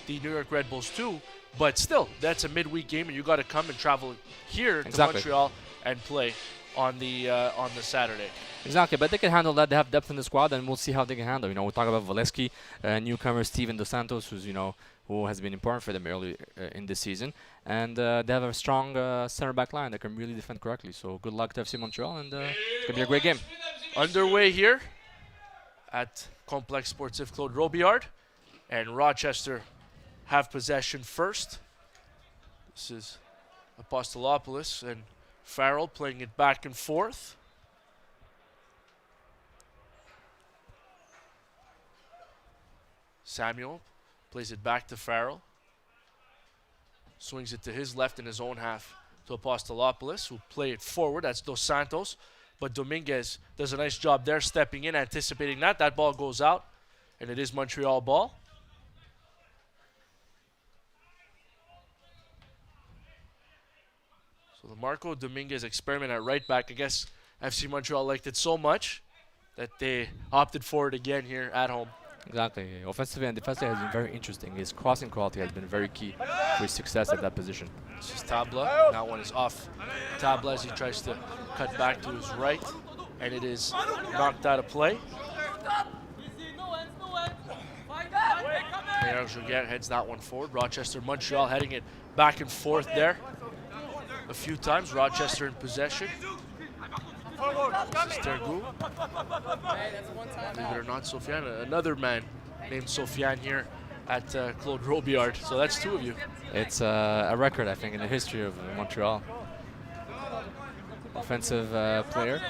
the New York Red Bulls too. But still, that's a midweek game, and you got to come and travel here to Montreal and play on the Saturday. Exactly, but they can handle that. They have depth in the squad, and we'll see how they can handle. We talk about Volesky, newcomer Steven Dos Santos, who has been important for them early in this season, and they have a strong center back line that can really defend correctly. So good luck to FC Montreal, and it's gonna be a great game. Underway here at Complexe Sportif Claude Robillard, and Rochester have possession first. This is Apostolopoulos and Farrell playing it back and forth. Samuel plays it back to Farrell. Swings it to his left in his own half to Apostolopoulos, who play it forward. That's Dos Santos. But Dominguez does a nice job there, stepping in, anticipating that. That ball goes out, and it is Montreal ball. So the Marco Dominguez experiment at right back, I guess FC Montreal liked it so much that they opted for it again here at home. Exactly. Offensively and defensively has been very interesting. His crossing quality has been very key for his success at that position. This is Tabla. That one is off Tabla as he tries to cut back to his right, and it is knocked out of play. Mayor Joguer heads that one forward. Rochester, Montreal heading it back and forth there a few times. Rochester in possession. This is Tergu. Believe it or not, Sofiane, another man named Sofiane here at Claude Robillard. So that's two of you. It's a record, I think, in the history of Montreal. Offensive player,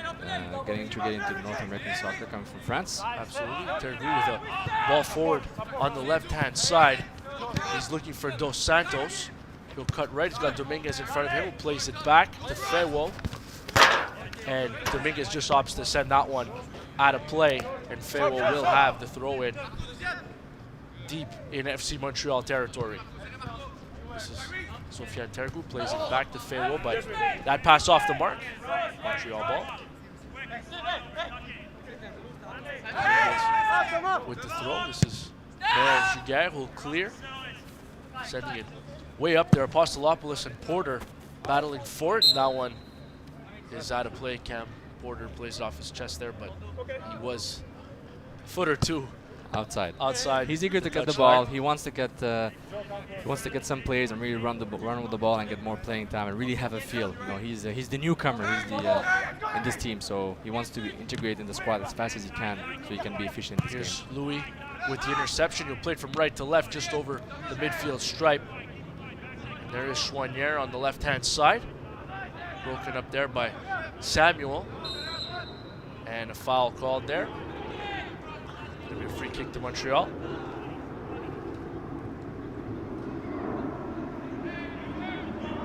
getting integrated into North American soccer, coming from France. Absolutely. Tergu with a ball forward on the left-hand side. He's looking for Dos Santos. He'll cut right. He's got Dominguez in front of him. He'll place it back to Fewo. And Dominguez just opts to send that one out of play, and Fewo will have the throw-in deep in FC Montreal territory. This is Sofiane Tergu, plays it back to Fewo, but that pass off the mark. Montreal ball. With the throw, this is Mayor Joguer who'll clear, sending it way up there. Apostolopoulos and Porter battling for it, and that one is out of play. Cam Porter plays it off his chest there, but he was a foot or two outside. He's eager to get the ball. He wants to get some plays and really run with the ball and get more playing time and really have a feel. He's the newcomer. He's in this team, so he wants to integrate in the squad as fast as he can, so he can be efficient in this Here's game. Louis with the interception. He'll play it from right to left, just over the midfield stripe. And there is Chouanière on the left-hand side. Broken up there by Samuel, and a foul called there. Gonna be a free kick to Montreal.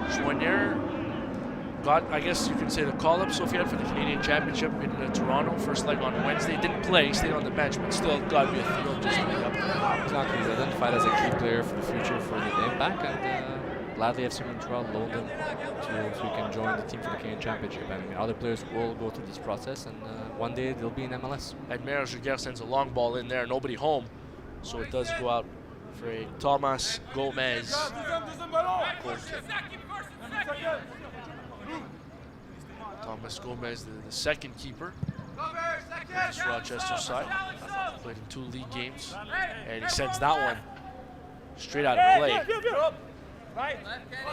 Chouanière got, I guess you can say, the call-up, Sofiane, for the Canadian Championship in Toronto. First leg on Wednesday. Didn't play, stayed on the bench, but still got to be a thrill just to be up there. Exactly. He's identified as a key player for the future for the impact, and gladly FC Montreal loaned him so he can join the team for the Canadian Championship. And other players will go through this process, and one day they'll be in MLS. And Mayor Joguer sends a long ball in there, nobody home, so it does go out for a Thomas Gomez goal kick. Thomas Gomez, the second keeper on this Rochester side. Played in 2 league games, and he sends that one straight out of play.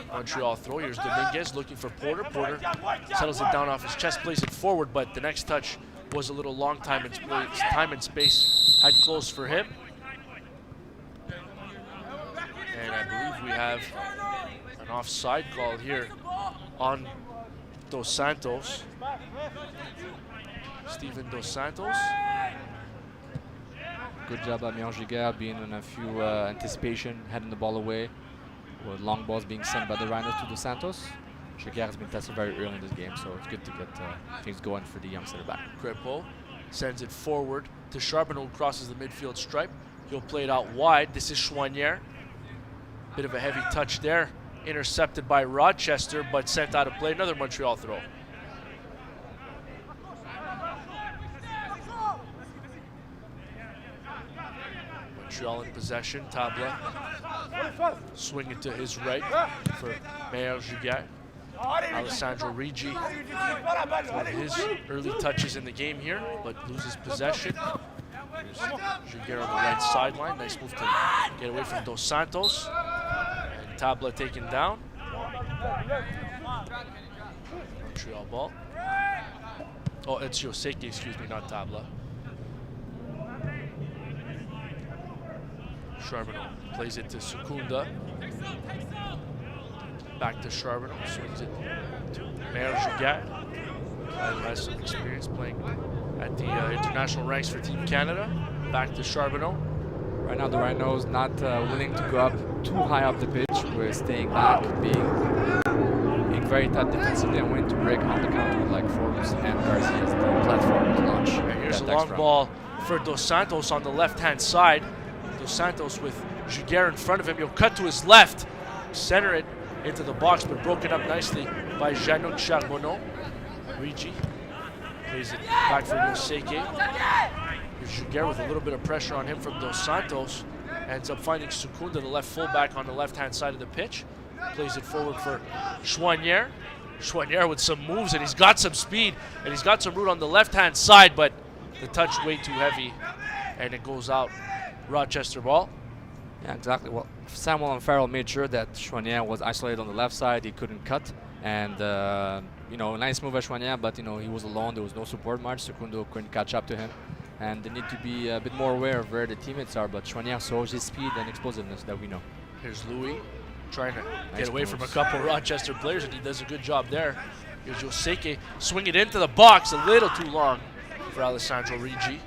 Montreal throw. Here's Dominguez looking for Porter. Porter settles it down off his chest, plays it forward, but the next touch was a little long. Time and space had closed for him. And I believe we have an offside call here on Dos Santos. Steven Dos Santos. Good job by Mayor Joguer being in a few anticipation, heading the ball away, with long balls being sent by the Rhinos to Dos Santos. Joguer has been tested very early in this game, so it's good to get things going for the young center back. Crepeau sends it forward to Charbonneau, who crosses the midfield stripe. He'll play it out wide. This is Chouanière. Bit of a heavy touch there. Intercepted by Rochester, but sent out of play. Another Montreal throw. Montreal in possession. Tabla Swing it to his right for Meyer Giguère. Alessandro Rigi for his early touches in the game here, but loses possession. Here's Giguère on the right sideline. Nice move to get away from Dos Santos. And Tabla taken down. Montreal ball. Oh, it's Yoseki, excuse me, not Tabla. Charbonneau plays it to Secunda. Back to Charbonneau, swings it to Meyer Giguère, who has some experience playing at the international ranks for Team Canada. Back to Charbonneau. Right now the Rhinos not willing to go up too high up the pitch. We're staying back, being very tight defensively and willing to break on the counter with like Forbes and Garcia as the platform to launch. And here's a long ball for Dos Santos on the left-hand side. Dos Santos with Giguère in front of him. He'll cut to his left, center it into the box, but broken up nicely by Jeannot Charbonneau. Rigi plays it back for Yoseki. Here's Giguère with a little bit of pressure on him from Dos Santos. Ends up finding Secunda, the left fullback, on the left-hand side of the pitch. Plays it forward for Chouanière. Chouanière with some moves, and he's got some speed, and he's got some root on the left-hand side, but the touch way too heavy, and it goes out. Rochester ball. Yeah, exactly. Well, Samuel and Farrell made sure that Chouanière was isolated on the left side. He couldn't cut. And, you know, nice move by Chouanière, but, you know, he was alone. There was no support much. Secundo couldn't catch up to him. And they need to be a bit more aware of where the teammates are. But Chouanière shows his speed and explosiveness that we know. Here's Louis trying to get away from a couple Rochester players, and he does a good job there. Here's Yoseki, swing it into the box, a little too long for Alessandro Rigi.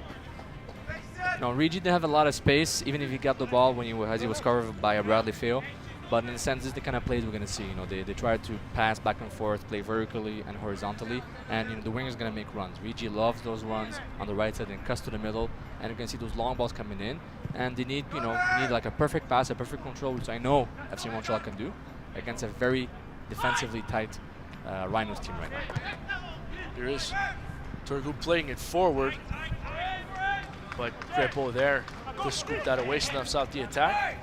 No, Rigi didn't have a lot of space, even if he got the ball when as he was covered by a Bradley Feo. But in a sense, this is the kind of plays we're going to see. You know, they try to pass back and forth, play vertically and horizontally, and you know the winger's going to make runs. Rigi loves those runs on the right side and cuts to the middle, and you can see those long balls coming in. And they need, need like a perfect pass, a perfect control, which I know FC Montreal can do against a very defensively tight Rhinos team right now. There is Turgu playing it forward, but Crepeau there to scoop that away, snuffs out the attack.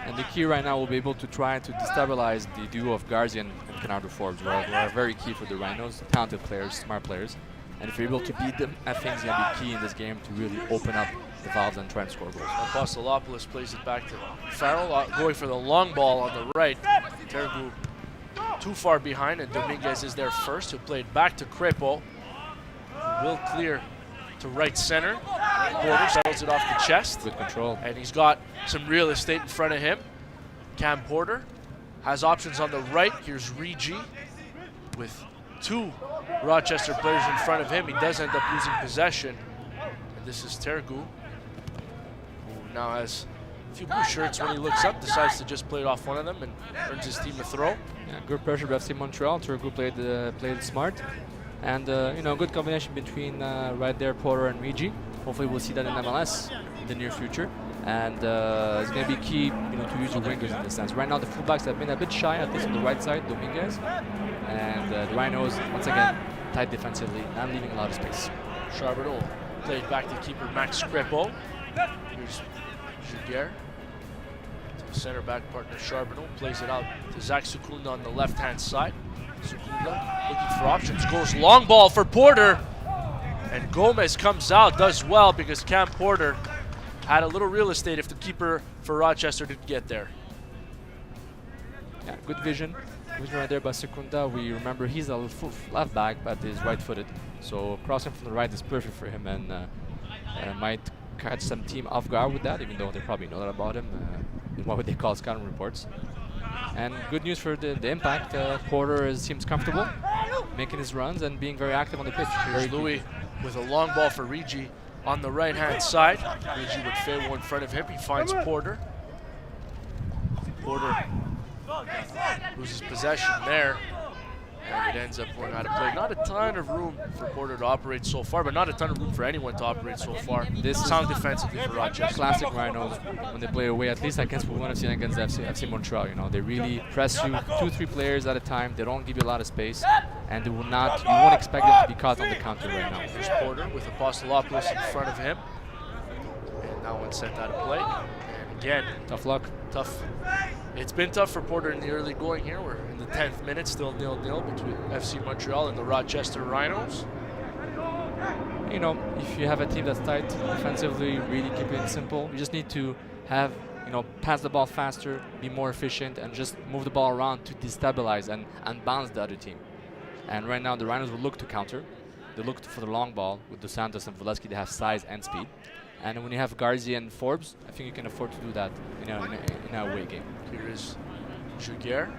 And the key right now will be able to try to destabilize the duo of Garcia and Canardo Forbes, who are very key for the Rhinos, talented players, smart players. And if you're able to beat them, I think it's going to be key in this game to really open up the valves and try and score goals. Apostolopoulos plays it back to Farrell, going for the long ball on the right. Tergu too far behind, and Dominguez is there first. He'll play it back to Crepeau. Will clear to right center. Porter settles it off the chest. Good control. And he's got some real estate in front of him. Cam Porter has options on the right. Here's Rigi with two Rochester players in front of him. He does end up losing possession. And this is Tergu, who now has a few blue shirts. When he looks up, decides to just play it off one of them and earns his team a throw. Yeah, good pressure by FC Montreal. Tergu played smart. And, good combination between right there, Porter and Rigi. Hopefully we'll see that in MLS in the near future. And it's going to be key, to use your wingers in this sense. Right now the fullbacks have been a bit shy, at least on the right side, Dominguez. And the Rhinos, once again, tight defensively, not leaving a lot of space. Charbonneau played back to keeper Max Crepeau. Here's Giguère. To center back partner Charbonneau. Plays it out to Zach Secunda on the left-hand side. Secunda looking for options. Goes long ball for Porter. And Gomez comes out, does well because Cam Porter had a little real estate if the keeper for Rochester didn't get there. Yeah, good vision. Vision right there by Secunda. We remember he's a left back, but he's right-footed. So crossing from the right is perfect for him, and might catch some team off guard with that, even though they probably know that about him. In what would they call scouting reports. And good news for the impact. Porter seems comfortable making his runs and being very active on the pitch. Here's Louis with a long ball for Rigi on the right-hand side. Rigi with Feo in front of him. He finds Porter. Porter loses possession there, and it ends up going out of play. Not a ton of room for Porter to operate so far, but not a ton of room for anyone to operate so far. This is sound defensively for Rochester. Classic Rhinos when they play away, at least against what we want to see against FC Montreal. They really press you 2-3 players at a time. They don't give you a lot of space, and you won't expect them to be caught on the counter right now. Here's Porter with Apostolopoulos in front of him, and that one sent out of play. again. Tough luck. Tough. It's been tough for Porter in the early going here. We're in the 10th minute, still 0-0 between FC Montreal and the Rochester Rhinos. You know, if you have a team that's tight defensively, really keep it simple. You just need to have, you know, pass the ball faster, be more efficient, and just move the ball around to destabilize and unbalance the other team. And right now, the Rhinos will look to counter. They look for the long ball with Dos Santos and Volesky. They have size and speed. And when you have Garzi and Forbes, I think you can afford to do that in a away game. Here is Juguer.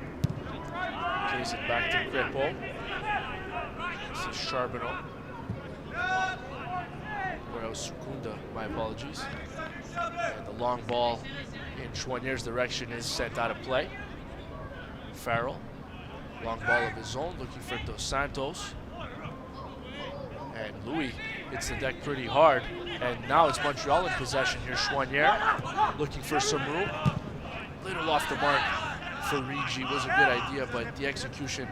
Plays it back to Crepeau. This is Charbonneau. Or Sukunda, my apologies. And the long ball in Chouinier's direction is sent out of play. Farrell, long ball of his own, looking for Dos Santos. And Louis hits the deck pretty hard. And now it's Montreal in possession here. Chouinier looking for some room. Little off the mark for Rigi. Was a good idea, but the execution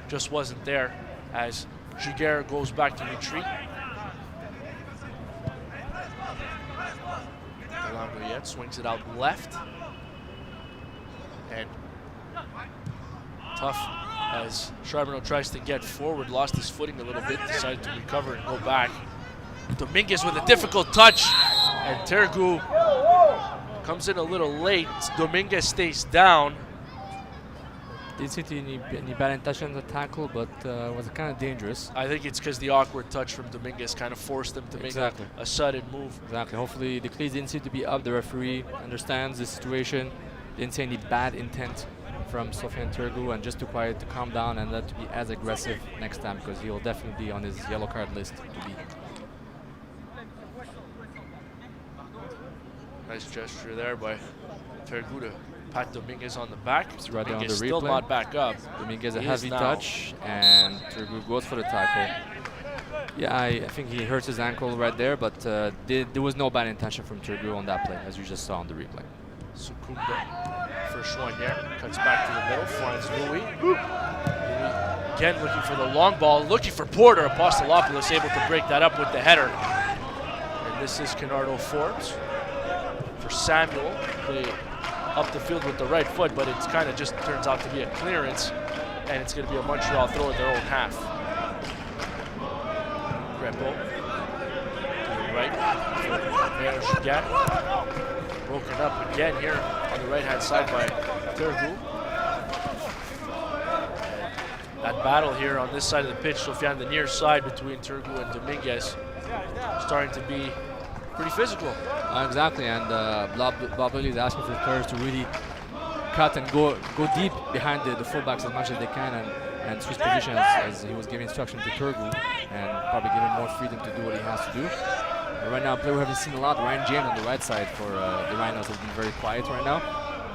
just wasn't there as Giguère goes back to retreat. Delangoyette swings it out left. And tough as Charbonneau tries to get forward, lost his footing a little bit, decided to recover and go back. Dominguez with a difficult touch, and Tergu comes in a little late. Dominguez stays down. Didn't see any bad intention in the tackle, but was kind of dangerous. I think it's because the awkward touch from Dominguez kind of forced him to make a sudden move. Exactly. Hopefully the cleats didn't seem to be up. The referee understands the situation. Didn't see any bad intent from Sofiane Tergu, and just to quiet, to calm down and not to be as aggressive next time, because he will definitely be on his yellow card list to be. Nice gesture there by Tergu to pat Dominguez on the back. It's right there on the Dominguez still replay. Not back up. Dominguez a heavy touch, and Tergu goes for the tackle. Yeah, I think he hurts his ankle right there, but there was no bad intention from Tergu on that play, as you just saw on the replay. Sukunda for Chouinier, cuts back to the middle, finds Louis. Louis again looking for the long ball, looking for Porter. Apostolopoulos able to break that up with the header. And this is Canardo Forbes for Samuel. Play up the field with the right foot, but it's kind of just turns out to be a clearance, and it's going to be a Montreal throw at their own half. Crepeau to the right for Juguet. Broken up again here on the right-hand side by Tergu. That battle here on this side of the pitch, Sofiane, the near side between Tergu and Dominguez, starting to be pretty physical. Exactly, and Bob Lilly is asking for the players to really cut and go deep behind the fullbacks as much as they can, and switch positions as he was giving instruction to Tergu, and probably give him more freedom to do what he has to do. Right now, a player we haven't seen a lot, Ryan James on the right side for the Rhinos has been very quiet right now.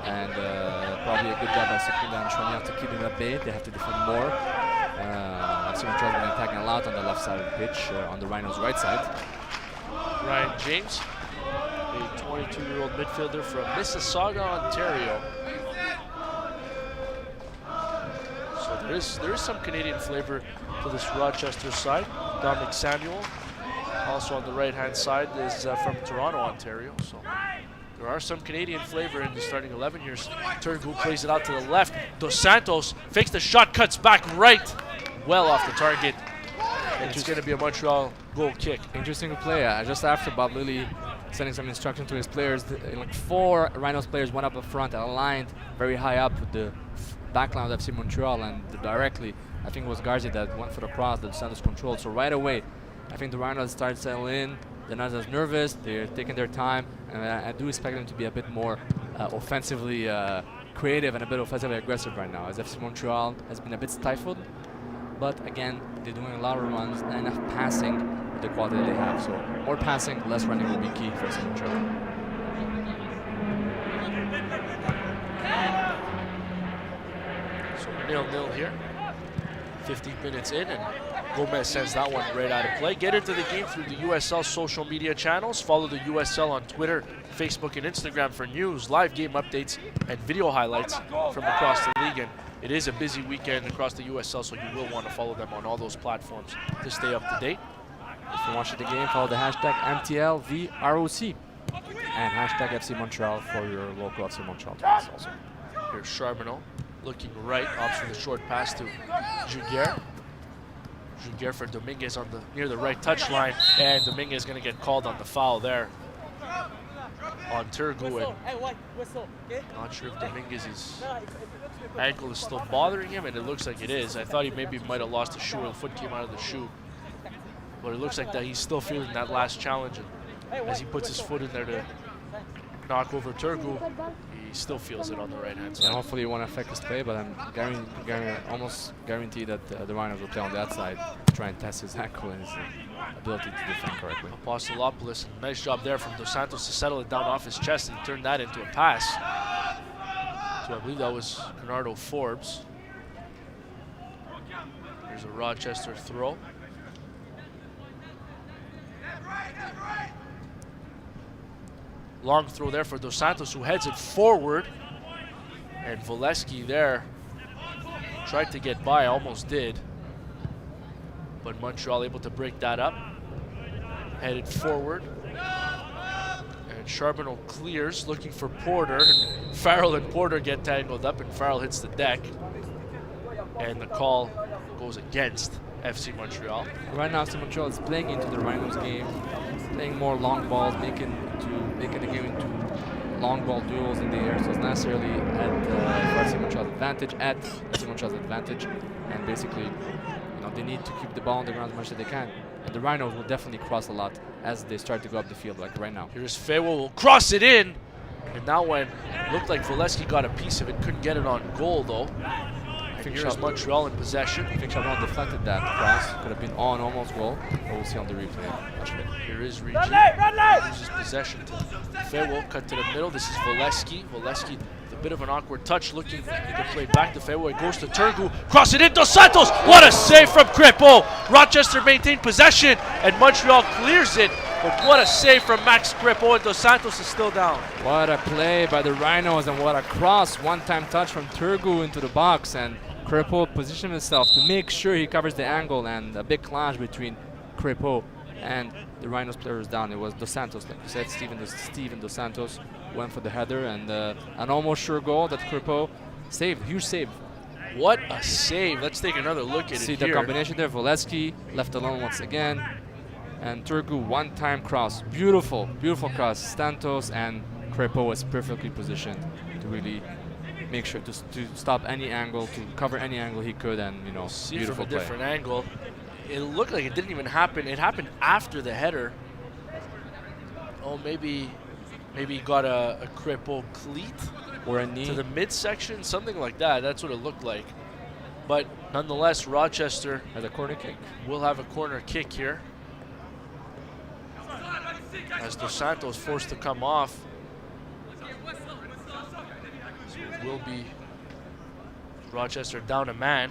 And probably a good job by Sekunda and Chouinier to keep him at bay. They have to defend more. FC Montreal has been attacking a lot on the left side of the pitch, on the Rhinos' right side. Ryan James, a 22-year-old midfielder from Mississauga, Ontario. So there is some Canadian flavor to this Rochester side. Dominic Samuel, also on the right-hand side, is from Toronto, Ontario. So there are some Canadian flavor in the starting 11 here. Tergu plays it out to the left. Dos Santos fakes the shot, cuts back right, well off the target. And it's going to be a Montreal goal kick. Interesting play. Just after Bob Lilly sending some instruction to his players, like 4 Rhinos players went up front and aligned very high up with the backline of FC Montreal, and directly, I think it was Garzi that went for the cross that Santos controlled. So right away, I think the Rhinos started settling in. They're not as nervous. They're taking their time, and I do expect them to be a bit more offensively creative and a bit offensively aggressive right now, as FC Montreal has been a bit stifled. But again, they're doing a lot of runs, not enough passing with the quality that they have. So more passing, less running will be key for FC Montreal. So 0-0 here. 15 minutes in, and Gomez sends that one right out of play. Get into the game through the USL social media channels. Follow the USL on Twitter, Facebook, and Instagram for news, live game updates, and video highlights from across the league. And it is a busy weekend across the USL, so you will want to follow them on all those platforms to stay up to date. If you're watching the game, follow the hashtag MTLVROC. And hashtag FC Montreal for your local FC Montreal tweets also. Here's Charbonneau looking right, opts for the short pass to Juguer. Juguer for Dominguez on the near the right touchline, and Dominguez going to get called on the foul there on Turgu. Not sure if Dominguez's ankle is still bothering him, and it looks like it is. I thought he maybe might have lost a shoe, or the foot came out of the shoe, but it looks like that he's still feeling that last challenge. And as he puts his foot in there to knock over Turgu, he still feels it on the right-hand side. And hopefully it won't affect his play, but I'm almost guaranteed that the Rhinos will play on that side to try and test his ankle and his ability to defend correctly. Apostolopoulos, nice job there from Dos Santos to settle it down off his chest and turn that into a pass. So I believe that was Bernardo Forbes. Here's a Rochester throw. Long throw there for Dos Santos, who heads it forward. And Volesky there tried to get by, almost did. But Montreal able to break that up. Headed forward. And Charbonneau clears, looking for Porter. And Farrell and Porter get tangled up, and Farrell hits the deck. And the call goes against FC Montreal. Right now, FC Montreal is playing into the Rhinos game, playing more long balls, making the game into long ball duels in the air. So it's not necessarily at FC Montreal's advantage, and basically, they need to keep the ball on the ground as much as they can. And the Rhinos will definitely cross a lot as they start to go up the field, like right now. Here's Fewo, will cross it in, and that one looked like Volesky got a piece of it, couldn't get it on goal though. I think here's Montreal in possession. I think Charbonneau deflected that cross. Could have been on almost goal, but we'll see on the replay. Here is Rigi. Loses possession to Fewo. Cut to the middle. This is Volesky. Volesky with a bit of an awkward touch, looking to play back to Fewo. It goes to Turgu. Cross it in. Dos Santos. What a save from Kripo. Rochester maintained possession, and Montreal clears it. But what a save from Max Kripo, and Dos Santos is still down. What a play by the Rhinos, and what a cross. One-time touch from Turgu into the box, and Kripo positioned himself to make sure he covers the angle, and a big clash between Kripo and the Rhinos players down. It was Dos Santos, like you said, Steven Dos Santos went for the header, and an almost sure goal that Kripo saved. Huge save. What a save. Let's take another look at it See here. the combination there. Volesky left alone once again. And Turgu, one-time cross. Beautiful, beautiful cross. Santos and Kripo was perfectly positioned to really make sure to stop any angle, to cover any angle he could, and See beautiful from a play. different angle. It looked like it didn't even happen. It happened after the header. Oh, maybe he got a Kripo cleat Or a knee. to the midsection, something like that. That's what it looked like. But nonetheless, Rochester As a corner kick. will have a corner kick here, as Dos Santos forced to come off. So it will be Rochester down a man.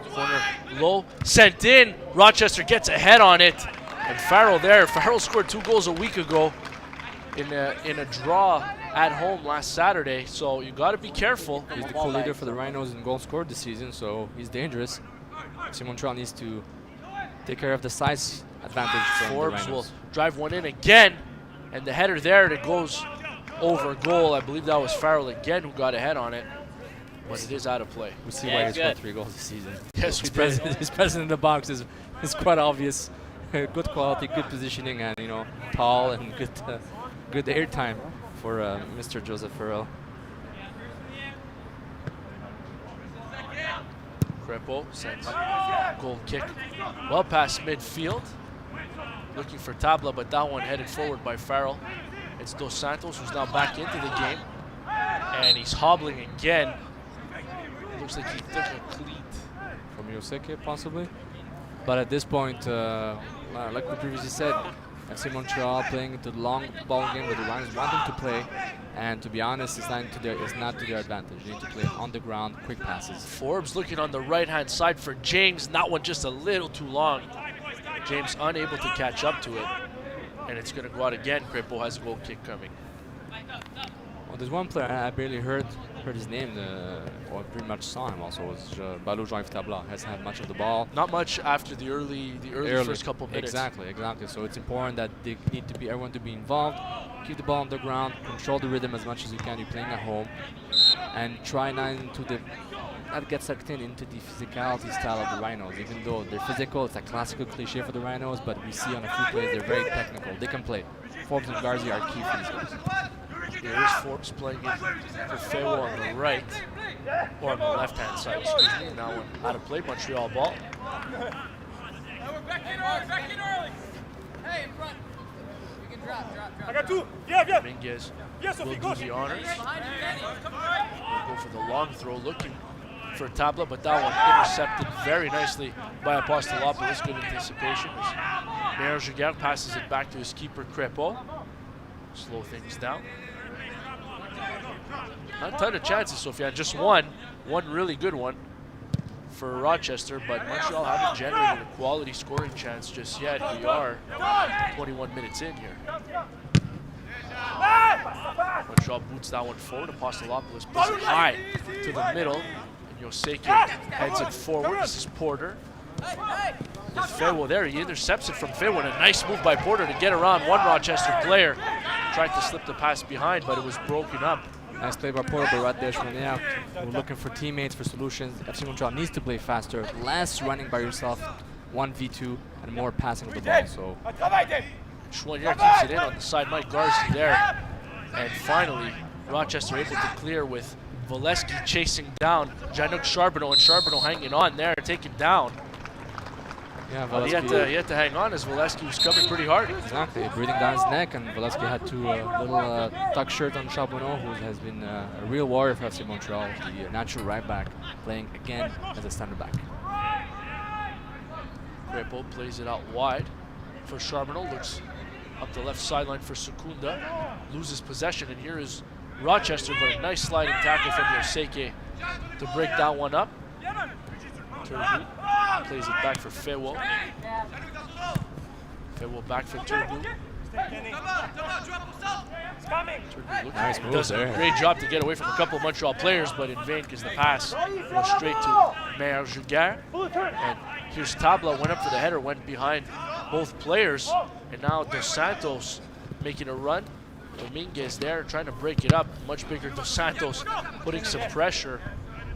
Corner low, sent in. Rochester gets ahead on it. And Farrell there. Farrell scored 2 goals a week ago in a draw at home last Saturday. So you got to be careful. He's the co-leader for the Rhinos in goals scored this season, so he's dangerous. FC Montreal needs to take care of the size advantage from Forbes the will Rhinos. drive one in again, and the header there that goes over goal. I believe that was Farrell again who got ahead on it, but it is out of play. We see why he scored 3 goals this season. Yes, his we did. presence in the box is quite obvious. Good quality, good positioning, and tall and good airtime for Mr. Joseph Farrell. Kripo sends goal kick well past midfield, looking for Tabla, but that one headed forward by Farrell. It's Dos Santos who's now back into the game, and he's hobbling again. Looks like he took a cleat. From Yoseke, possibly. But at this point, like we previously said, FC Montreal playing into the long ball game that the Rhinos want them to play. And to be honest, it's not to their advantage. They need to play on the ground, quick passes. Forbes looking on the right-hand side for James. That one just a little too long. James unable to catch up to it. And it's going to go out again. Kripo has a goal kick coming. Well, there's one player I barely heard heard his name, or pretty much saw him also, was Balou Jean-Yves Tabla. Hasn't had much of the ball. Not much after the early first couple minutes. Exactly. So it's important that they need to be everyone to be involved, keep the ball on the ground, control the rhythm as much as you can. You're playing at home, and try not get sucked into the physicality style of the Rhinos. Even though they're physical, it's a classical cliche for the Rhinos, but we see on a few plays they're very technical. They can play. Forbes and Garzi are key for these guys. Here is Forbes playing it for Fewo on the right, or on the left-hand side, excuse me. Now one out of play, Montreal ball. Back in early. Hey, in front. You can drop. I got two. Yeah. Dominguez Yes, will Sophie, do go. the honors. Behind you, Danny. Will go for the long throw, looking for Tabla, but that one intercepted very nicely by Apostolopoulos. Good anticipation. Mayor Giguère passes it back to his keeper, Crepeau. Slow things down. Not a ton of chances, Sofiane. Just one really good one for Rochester, but Montreal haven't generated a quality scoring chance just yet. We are 21 minutes in here. Montreal boots that one forward. Apostolopoulos puts it high to the middle, and Yoseki heads it forward. This is Porter. With Fewo there, he intercepts it from Fewo, and a nice move by Porter to get around one Rochester player. Tried to slip the pass behind, but it was broken up. Nice play by Porter, but right there, Shmania, we're looking for teammates, for solutions. FC Montreal needs to play faster, less running by yourself, 1v2, and more passing of the ball. So Chouanière keeps it in on the side. Mike Garzi there. And finally, Rochester able to clear with Volesky chasing down Janouk Charbonneau, and Charbonneau hanging on there, taken down. yeah, But he had to hang on as Volesky was coming pretty hard. Exactly, breathing down his neck, and Volesky had to little tuck shirt on Charbonneau, who has been a real warrior for FC Montreal, the natural right back, playing again as a center back. Crepeau plays it out wide for Charbonneau, looks up the left sideline for Secunda, loses possession, and here is Rochester, but a nice sliding tackle from Yoseki to break that one up. Turgu plays it back for Fewo. Fewo back for Turgu. Nice move Does there. a great job to get away from a couple of Montreal players, but in vain because the pass goes straight to Mayor Giguère. And here's Tabla, went up for the header, went behind both players, and now Dos Santos making a run. Dominguez there trying to break it up. Much bigger Dos Santos putting some pressure,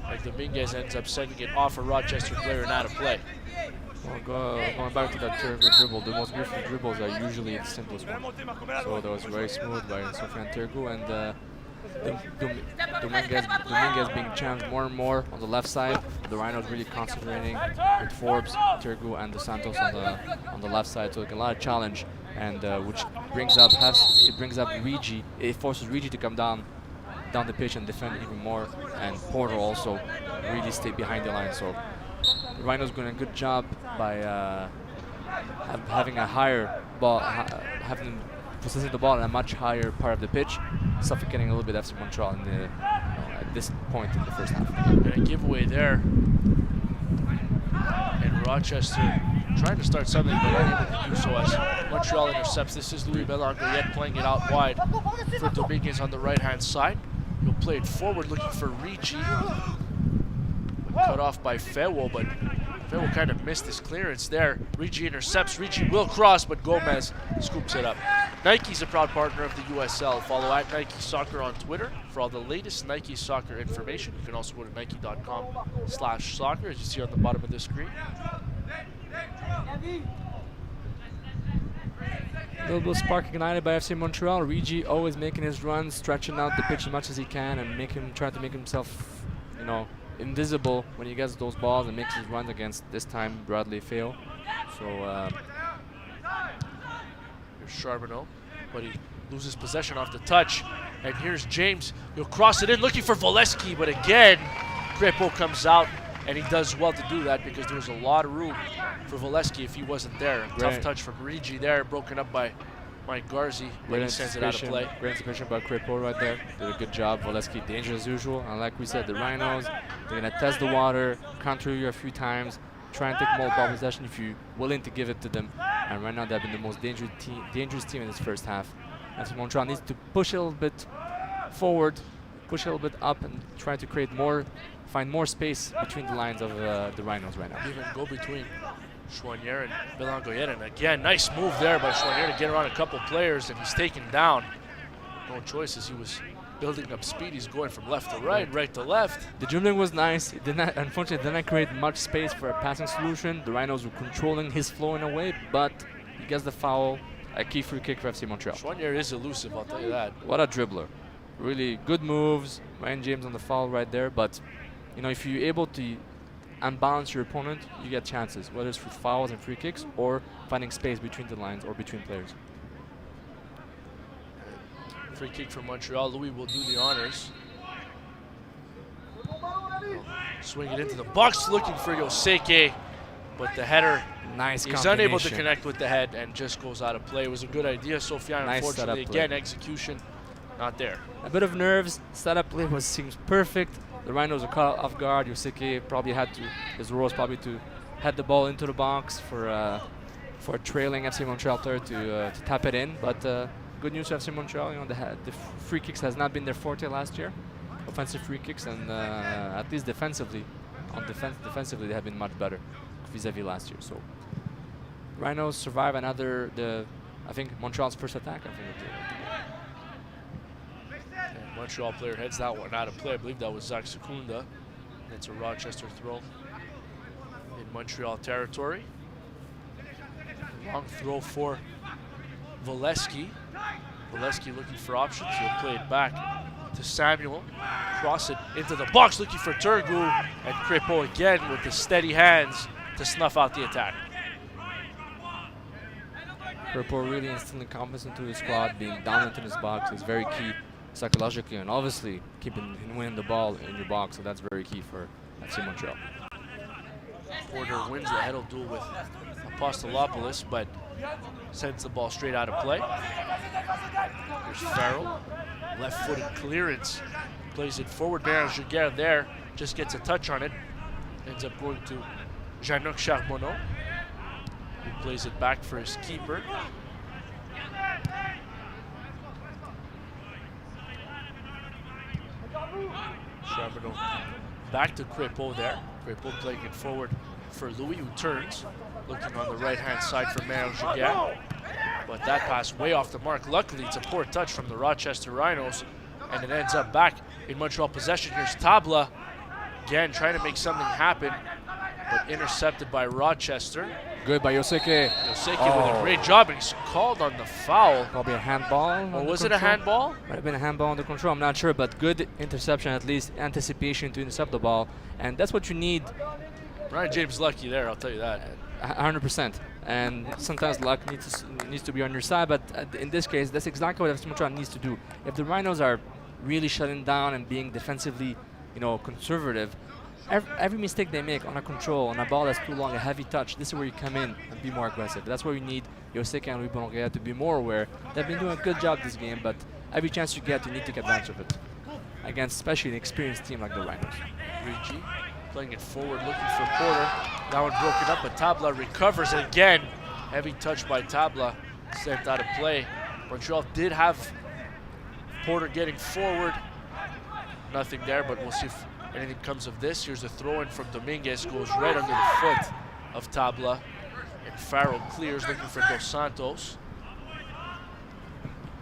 and Dominguez ends up sending it off a Rochester player and out of play. Well, going back to that Turgu dribble, the most beautiful dribbles are usually the simplest one. So that was very smooth by Sofiane Turgu, and Dominguez being challenged more and more on the left side. The Rhinos really concentrating with Forbes, Turgu, and Dos Santos on the left side. So a lot of challenge, and which brings up Rigi. It forces Rigi to come down the pitch and defend even more, and Porter also really stay behind the line. So the Rhinos doing a good job by having a higher ball, possessing the ball in a much higher part of the pitch, suffocating a little bit FC Montreal at this point in the first half. And a giveaway there. And Rochester trying to start something, but unable to do so as Montreal intercepts. This is Louis Belangoyet playing it out wide for Dominguez on the right-hand side. He'll play it forward, looking for Rigi. Cut off by Fewo, but Fewo kind of missed his clearance there. Rigi intercepts. Rigi will cross, but Gomez scoops it up. Nike's a proud partner of the USL. Follow at Nike Soccer on Twitter for all the latest Nike Soccer information. You can also go to nike.com/soccer, as you see on the bottom of the screen. A little bit of spark ignited by FC Montreal. Rigi always making his runs, stretching out the pitch as much as he can, and trying to make himself, invisible when he gets those balls and makes his runs against, this time, Bradley Fail. So here's Charbonneau, but he loses possession off the touch. And here's James. He'll cross it in, looking for Volesky, but again, Crepeau comes out, and he does well to do that because there was a lot of room for Volesky if he wasn't there. Tough touch from Rigi there, broken up by Mike Garzi, but he sends it out of play. Great anticipation by Crepeau right there. Did a good job. Volesky dangerous as usual. And like we said, the Rhinos, they're going to test the water, counter you a few times, try and take more ball possession if you're willing to give it to them. And right now they've been the most dangerous team in this first half. FC Montreal needs to push a little bit forward, push a little bit up and try to find more space between the lines of the Rhinos right now. Even go between Chouanier and Belangoyet. And again, nice move there by Chouanier to get around a couple players, and he's taken down. No choice as he was building up speed. He's going from left to right, right to left. The dribbling was nice. It unfortunately did not create much space for a passing solution. The Rhinos were controlling his flow in a way, but he gets the foul. A key free kick for FC Montreal. Chouanier is elusive, I'll tell you that. What a dribbler. Really good moves. Ryan James on the foul right there, but you know, if you're able to unbalance your opponent, you get chances, whether it's with fouls and free kicks or finding space between the lines or between players. Free kick from Montreal. Louis will do the honors. Swing it into the box, looking for Yoseke, but the header, Nice he's unable to connect with the head and just goes out of play. It was a good idea, Sofiane. Nice Unfortunately, setup play. again, execution not there. A bit of nerves. Setup play seems perfect. The Rhinos are caught off guard. Yoseke probably had to, his role was probably to head the ball into the box for a trailing FC Montreal player to tap it in. But good news for FC Montreal. You know, the free kicks has not been their forte last year, offensive free kicks, and at least defensively, defensively they have been much better vis-a-vis last year. So Rhinos survive another I think Montreal's first attack. I think And Montreal player heads that one out of play. I believe that was Zach Secunda. It's a Rochester throw in Montreal territory. Long throw for Volesky. Volesky looking for options. He'll play it back to Samuel. Cross it into the box, looking for Turgu. And Crépeau again with the steady hands to snuff out the attack. Crépeau really instilling confidence into his squad, being dominant in his box is very key psychologically, and obviously keeping and winning the ball in your box, so that's very key for FC Montreal. Porter wins the head duel with Apostolopoulos, but sends the ball straight out of play. Here's Farrell, left-footed clearance, plays it forward. Baron Giguère there, just gets a touch on it, ends up going to Jean-Luc Charbonneau, who plays it back for his keeper. Charbonneau back to Crépeau there. Crépeau playing it forward for Louis, who turns, looking on the right-hand side for Mario Giguère. But that pass way off the mark. Luckily, it's a poor touch from the Rochester Rhinos, and it ends up back in Montreal possession. Here's Tabla, again trying to make something happen, but intercepted by Rochester. Good by Yoseke. Yoseke with a great job, and he's called on the foul. Probably a handball. Or was it a handball? Might have been a handball under control, I'm not sure, but good interception, at least anticipation to intercept the ball. And that's what you need. Ryan James lucky there, I'll tell you that. 100%. And sometimes luck needs to be on your side, but in this case, that's exactly what FC Montreal needs to do. If the Rhinos are really shutting down and being defensively, you know, conservative, every mistake they make on a control, on a ball that's too long, a heavy touch, this is where you come in and be more aggressive. That's where you need Yoseke and Louis Bonogaya to be more aware. They've been doing a good job this game, but every chance you get, you need to take advantage of it. Against especially an experienced team like the Rhinos. Ricci playing it forward, looking for Porter. That one broken up, but Tabla recovers again. Heavy touch by Tabla, sent out of play. Montreal did have Porter getting forward. Nothing there, but we'll see if anything comes of this. Here's a throw-in from Dominguez, goes right under the foot of Tabla. And Farrell clears, looking for Dos Santos.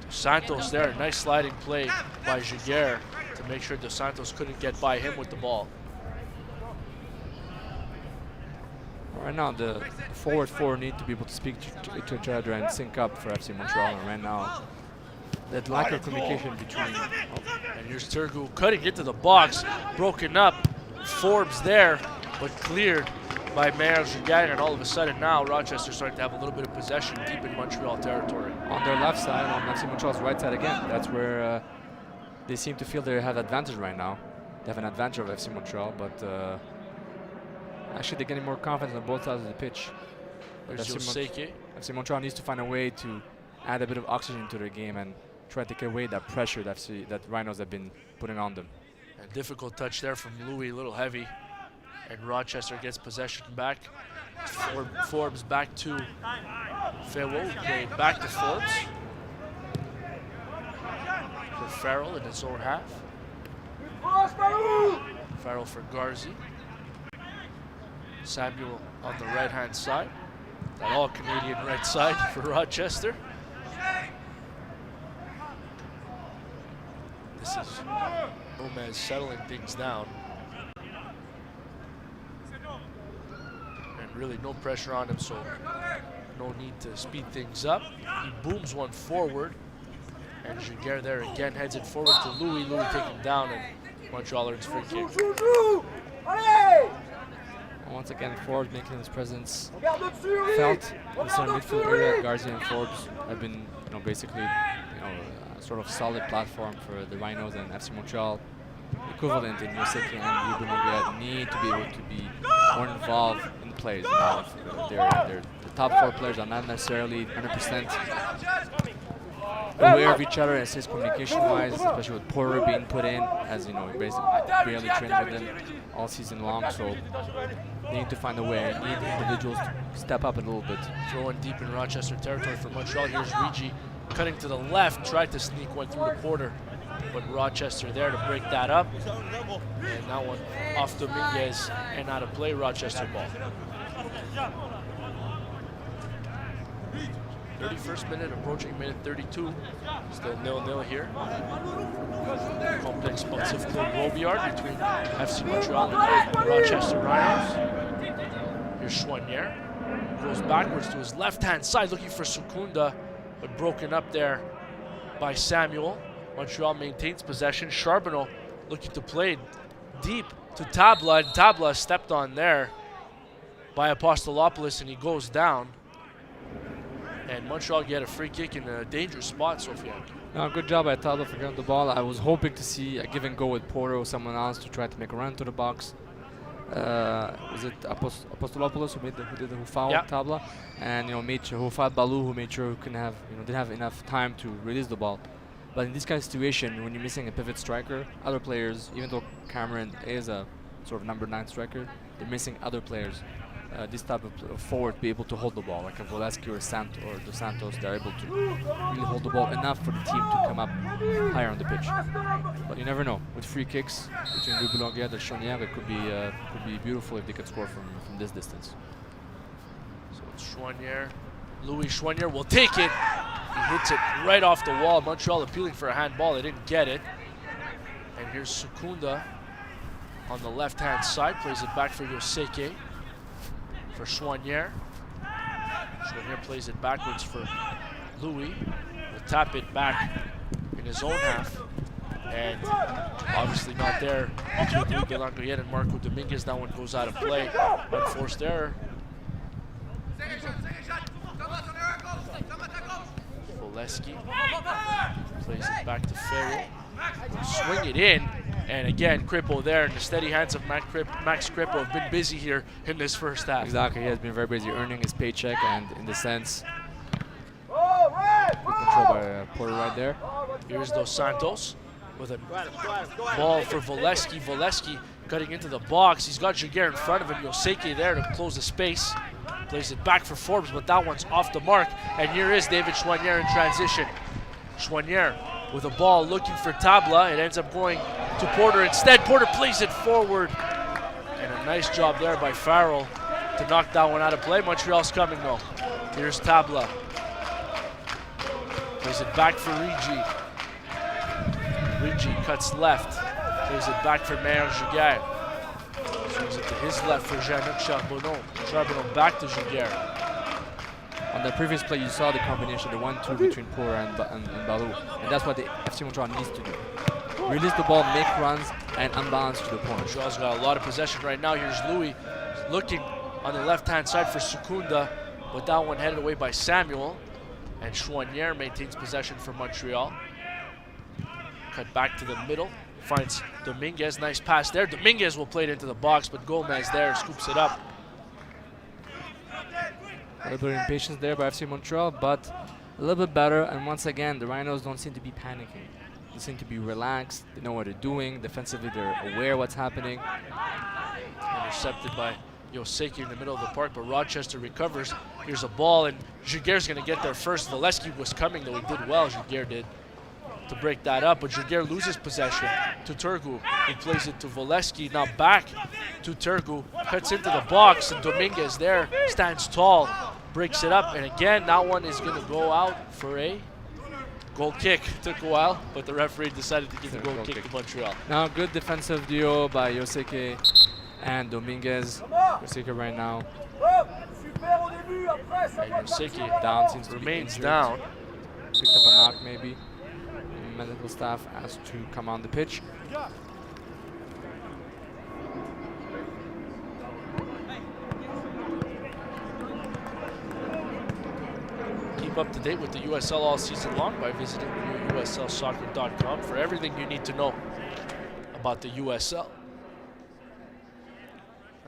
Dos Santos there, a nice sliding play by Giguère to make sure Dos Santos couldn't get by him with the ball. Right now, the forward four need to be able to speak to each other and sync up for FC Montreal. And right now, that lack of communication between. And here's Turgu cutting into the box, broken up. Forbes there, but cleared by Mayor Giguère. And all of a sudden now, Rochester starting to have a little bit of possession deep in Montreal territory. On their left side, on FC Montreal's right side again. That's where they seem to feel they have advantage right now. They have an advantage of FC Montreal, but actually they're getting more confidence on both sides of the pitch. There's Yoseke. FC Montreal needs to find a way to add a bit of oxygen to their game and try to take away that pressure that Rhinos have been putting on them. A difficult touch there from Louis, a little heavy. And Rochester gets possession back. Forbes back to Ferro, played back to Forbes. For Farrell in his own half. Farrell for Garzi. Samuel on the right-hand side. That all-Canadian right side for Rochester. This is Gomez settling things down. And really no pressure on him, so no need to speed things up. He booms one forward. And Giguère there again heads it forward to Louis. Louis taking down, and Montreal earns free kick. Once again, Forbes making his presence felt in the center midfield area. Garcia and Forbes have been, basically, a sort of solid platform for the Rhinos and FC Montreal. Equivalent in Yoseki and Ruben Obiad need to be able to be more involved in plays. The top 4 players are not necessarily 100% aware of each other, assist communication-wise, especially with Porter being put in, as basically barely trained with them all season long. So they need to find a way. Need individuals to step up a little bit. Throwing deep in Rochester territory for Montreal. Here's Rigi cutting to the left, tried to sneak one through the Porter, but Rochester there to break that up. And that one off Dominguez and out of play, Rochester ball. 31st minute, approaching minute 32. Still 0-0 here. Complex Sportif Club Robillard between FC Montreal and Rochester Rhinos. Here's Chouanière. Goes backwards to his left-hand side, looking for Sukunda, but broken up there by Samuel. Montreal maintains possession. Charbonneau looking to play deep to Tabla, and Tabla stepped on there by Apostolopoulos, and he goes down. And Montreal get a free kick in a dangerous spot, Sofiane. No, good job by Tabla for getting the ball. I was hoping to see a give and go with Porter or someone else to try to make a run to the box. Was it Apostolopoulos who fouled Tabla, and who fouled Balou, who made sure who couldn't have didn't have enough time to release the ball. But in this kind of situation, when you're missing a pivot striker, other players, even though Cameron is a sort of number 9 striker, they're missing other players. This type of forward be able to hold the ball, like a Volesky or Dos Santos, they're able to really hold the ball enough for the team to come up higher on the pitch. But you never know. With free kicks between Ruben and Chouanière, it could be beautiful if they could score from this distance. So it's Chouanière. Louis Chouanière will take it. He hits it right off the wall. Montreal appealing for a handball. They didn't get it. And here's Sukunda on the left-hand side. Plays it back for Yoseke. For Chouanière. Chouanière plays it backwards for Louis. Will tap it back in his own half. And obviously not there between Louis Belancoyet and Marco Dominguez. That one goes out of play. Unforced error. Volesky plays it back to Ferro. Swing it in. And again, Crippo there, and the steady hands of Max Crippo have been busy here in this first half. Exactly, he has been very busy earning his paycheck, and in the sense, good control by Porter right there. Here's Dos Santos with a ball for Volesky. Volesky cutting into the box. He's got Giguère in front of him. Yoseki there to close the space. Plays it back for Forbes, but that one's off the mark. And here is David Chouanière in transition. Chouanière with a ball looking for Tabla. It ends up going to Porter instead. Porter plays it forward. And a nice job there by Farrell to knock that one out of play. Montreal's coming though. Here's Tabla. Plays it back for Rigi. Rigi cuts left. Plays it back for Mayor Giguère. Swings it to his left for Jean-Luc Charbonneau. Charbonneau back to Giguère. On the previous play, you saw the combination, the 1-2 between Porter and Balou. And that's what the FC Montreal needs to do. Release the ball, make runs, and unbalance to the point. Montreal's got a lot of possession right now. Here's Louis looking on the left-hand side for Sukunda, but that one headed away by Samuel. And Chouanière maintains possession for Montreal. Cut back to the middle, finds Dominguez. Nice pass there. Dominguez will play it into the box, but Gomez there scoops it up. A little bit of impatience there by FC Montreal, but a little bit better. And once again, the Rhinos don't seem to be panicking. They seem to be relaxed. They know what they're doing. Defensively, they're aware what's happening. Intercepted by Yoseki in the middle of the park, but Rochester recovers. Here's a ball, and Giguère's going to get there first. Volesky was coming, though he did well. Giguère did. to break that up, but Jaguar loses possession to Turgu. He plays it to Volesky, now back to Turgu, cuts into the box, and Dominguez there stands tall, breaks it up, and again, that one is going to go out for a goal kick. Took a while, but the referee decided to give the goal kick to Montreal. Now, good defensive duo by Yosuke and Dominguez. Yosuke right now And Yoseki down, seems to be remains injured. down. Picked up a knock maybe. Medical staff asked to come on the pitch. Keep up to date with the USL all season long by visiting USLsoccer.com for everything you need to know about the USL.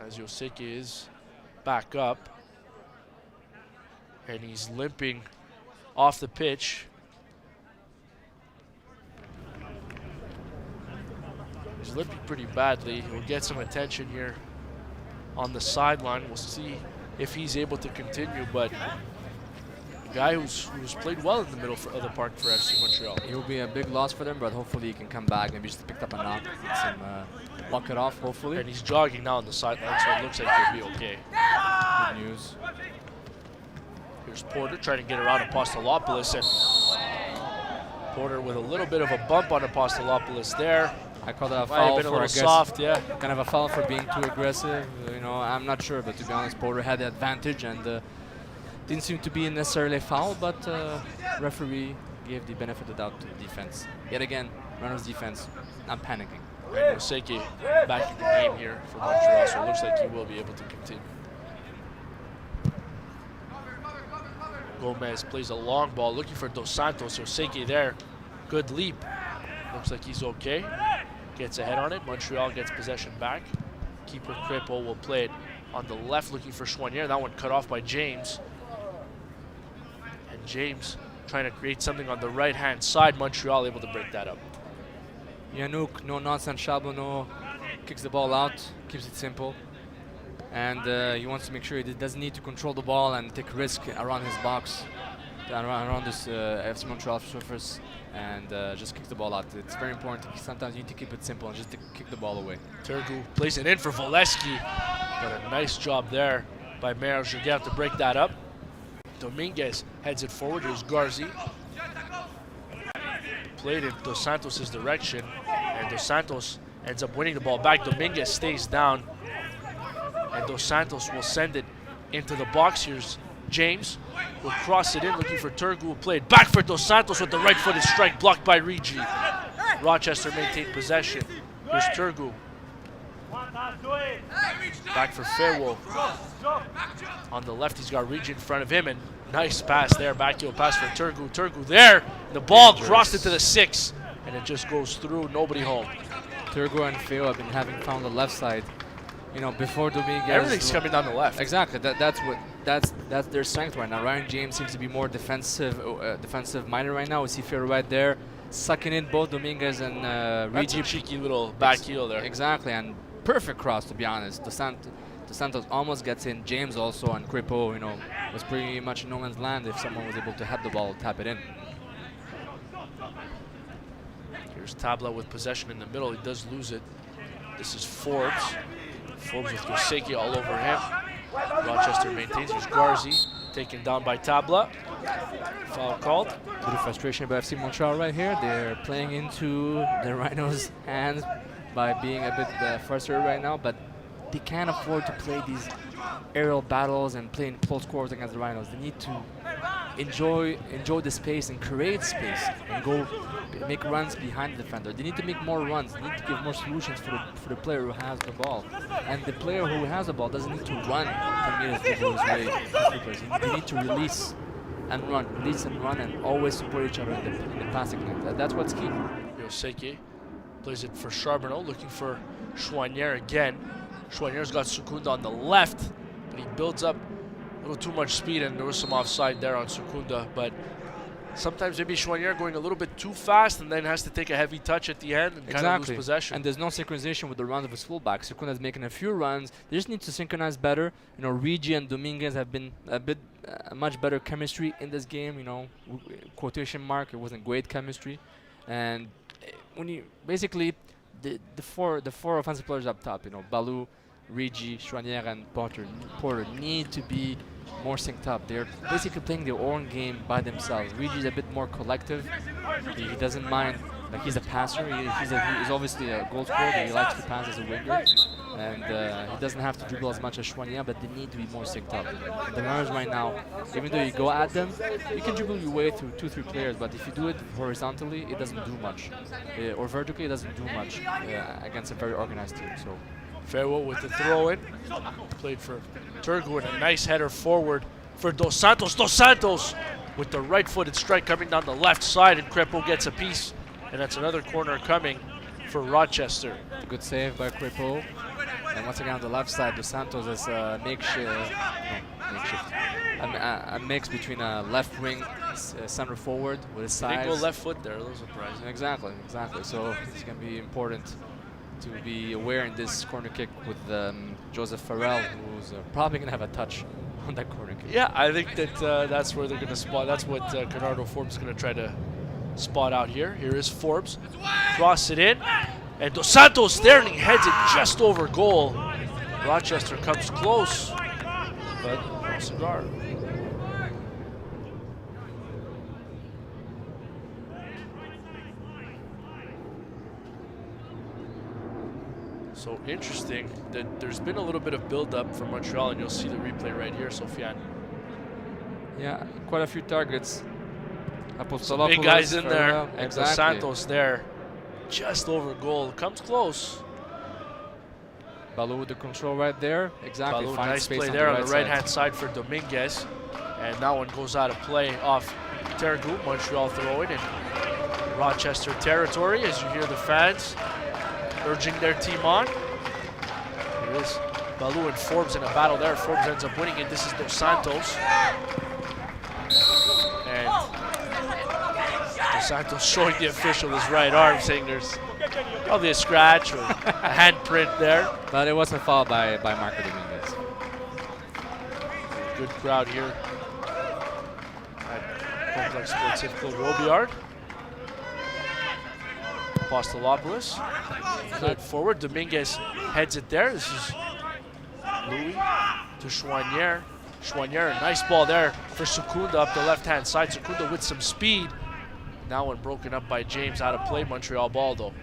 As Yoseki is back up, and he's limping off the pitch. He's limping pretty badly. He'll get some attention here on the sideline. We'll see if he's able to continue, but a guy who's played well in the middle of the park for FC Montreal. It will be a big loss for them, but hopefully he can come back. Maybe just picked up a knock, get some walk it off, hopefully. And he's jogging now on the sideline, so it looks like he'll be okay. Good news. Here's Porter trying to get around Apostolopoulos, and Porter with a little bit of a bump on Apostolopoulos there. I call that a Might have foul been a for little aggressive. soft, yeah. Kind of a foul for being too aggressive. You know, I'm not sure, but to be honest, Porter had the advantage and didn't seem to be necessarily a foul, but referee gave the benefit of the doubt to the defense. Yet again, runner's defense, not panicking. And Yoseki back in the game here for Montreal, so it looks like he will be able to continue. Gomez plays a long ball, looking for Dos Santos. Yoseki there, good leap. Looks like he's okay. Gets ahead on it. Montreal gets possession back. Keeper Kripo will play it on the left, looking for Chouanier. That one cut off by James. And James trying to create something on the right-hand side. Montreal able to break that up. Yannouk, no nonsense, Charbonneau kicks the ball out, keeps it simple. And he wants to make sure he doesn't need to control the ball and take risk around his box, around this FC Montreal surface, and just kick the ball out. It's very important. Sometimes you need to keep it simple and just to kick the ball away. Turgu plays it in for Volesky, but a nice job there by Mayor Jaguar to break that up. Dominguez heads it forward. Here's Garzi. Played in Dos Santos' direction, and Dos Santos ends up winning the ball back. Dominguez stays down, and Dos Santos will send it into the box. Here's James, will cross it in, looking for Turgu, who played back for Dos Santos with the right-footed strike, blocked by Rigi. Rochester maintained possession. Here's Turgu. Back for Fairwolf. On the left, he's got Rigi in front of him, and nice pass there, backheel pass for Turgu. Turgu there, the ball crossed into the 6, and it just goes through, nobody home. Turgu and Feo have been having found the left side. You know, before Dominguez. Everything's coming down the left. Exactly. That's their strength right now. Ryan James seems to be more defensive minded right now. We see Feo right there, sucking in both Dominguez and That's a Rigi. cheeky little back heel there. Exactly, and perfect cross, to be honest. Dos Santos almost gets in. James also, and Kripo, you know, was pretty much in no man's land if someone was able to head the ball, tap it in. Here's Tabla with possession in the middle. He does lose it. This is Forbes. Forbes with Yoseki all over him. Rochester maintains. Here's Garzi taken down by Tabla. Foul called. Bit of frustration by FC Montreal right here. They're playing into the Rhinos' hands by being a bit frustrated right now, but they can't afford to play these aerial battles and play in close quarters against the Rhinos. They need to enjoy the space and create space and go make runs behind the defender. They need to make more runs. They need to give more solutions for the player who has the ball. And the player who has the ball doesn't need to run 10 meters to go his way. They need to release and run, and always support each other in the passing lane. That's what's key. Yoseki plays it for Charbonneau, looking for Chouanier again. Chouanier's got Sukunda on the left, but he builds up a little too much speed, and there was some offside there on Sukunda. But sometimes maybe Chouanier going a little bit too fast and then has to take a heavy touch at the end and kind of lose possession. And there's no synchronization with the runs of his fullback. Sukunda's making a few runs. They just need to synchronize better. You know, Rigi and Dominguez have been much better chemistry in this game. You know, quotation mark, it wasn't great chemistry. And when you basically the four offensive players up top, you know, Balou, Rigi, Chouanière, and Porter need to be more synced up. They're basically playing their own game by themselves. Rigi is a bit more collective. He doesn't mind, like he's a passer. He's obviously a goal scorer, but he likes to pass as a winger. And he doesn't have to dribble as much as Chouanière, but they need to be more synced up. And the Mariners right now, even though you go at them, you can dribble your way through 2-3 players, but if you do it horizontally, it doesn't do much. Or vertically, it doesn't do much against a very organized team. So. Farewell with the throw-in. Played for Turgu and a nice header forward for Dos Santos. Dos Santos with the right-footed strike coming down the left side, and Crepeau gets a piece. And that's another corner coming for Rochester. Good save by Crepeau. And once again on the left side, Dos Santos is a a mix between a left wing center forward with his size. They go left foot there, a little surprising. Exactly. So it's going to be important to be aware in this corner kick with Joseph Farrell, who's probably going to have a touch on that corner kick. Yeah, I think that that's where they're going to spot. That's what Bernardo Forbes is going to try to spot out here. Here is Forbes. Cross it in. And Dos Santos there, and he heads it just over goal. Rochester comes close, but no cigar. So interesting that there's been a little bit of build-up for Montreal, and you'll see the replay right here, Sofiane. Yeah, quite a few targets. Some big guys in there, and exactly. Dos Santos there, just over goal. Comes close. Balou with the control right there. Exactly. Balou, nice play there on the right-hand side for Dominguez. And that one goes out of play off Tergu. Montreal throwing in Rochester territory as you hear the fans urging their team on. Here is Balou and Forbes in a battle there. Forbes ends up winning it. This is Dos Santos. And Dos Santos showing the official his right arm, saying there's probably a scratch or a handprint there. But it wasn't fouled by Marco Dominguez. Good crowd here at Complex Sports Club Robillard. Apostolopoulos. Good forward. Dominguez heads it there. This is Louis to Chouanière. Chouanière, a nice ball there for Secunda up the left-hand side. Secunda with some speed. Now one broken up by James, out of play. Montreal ball though.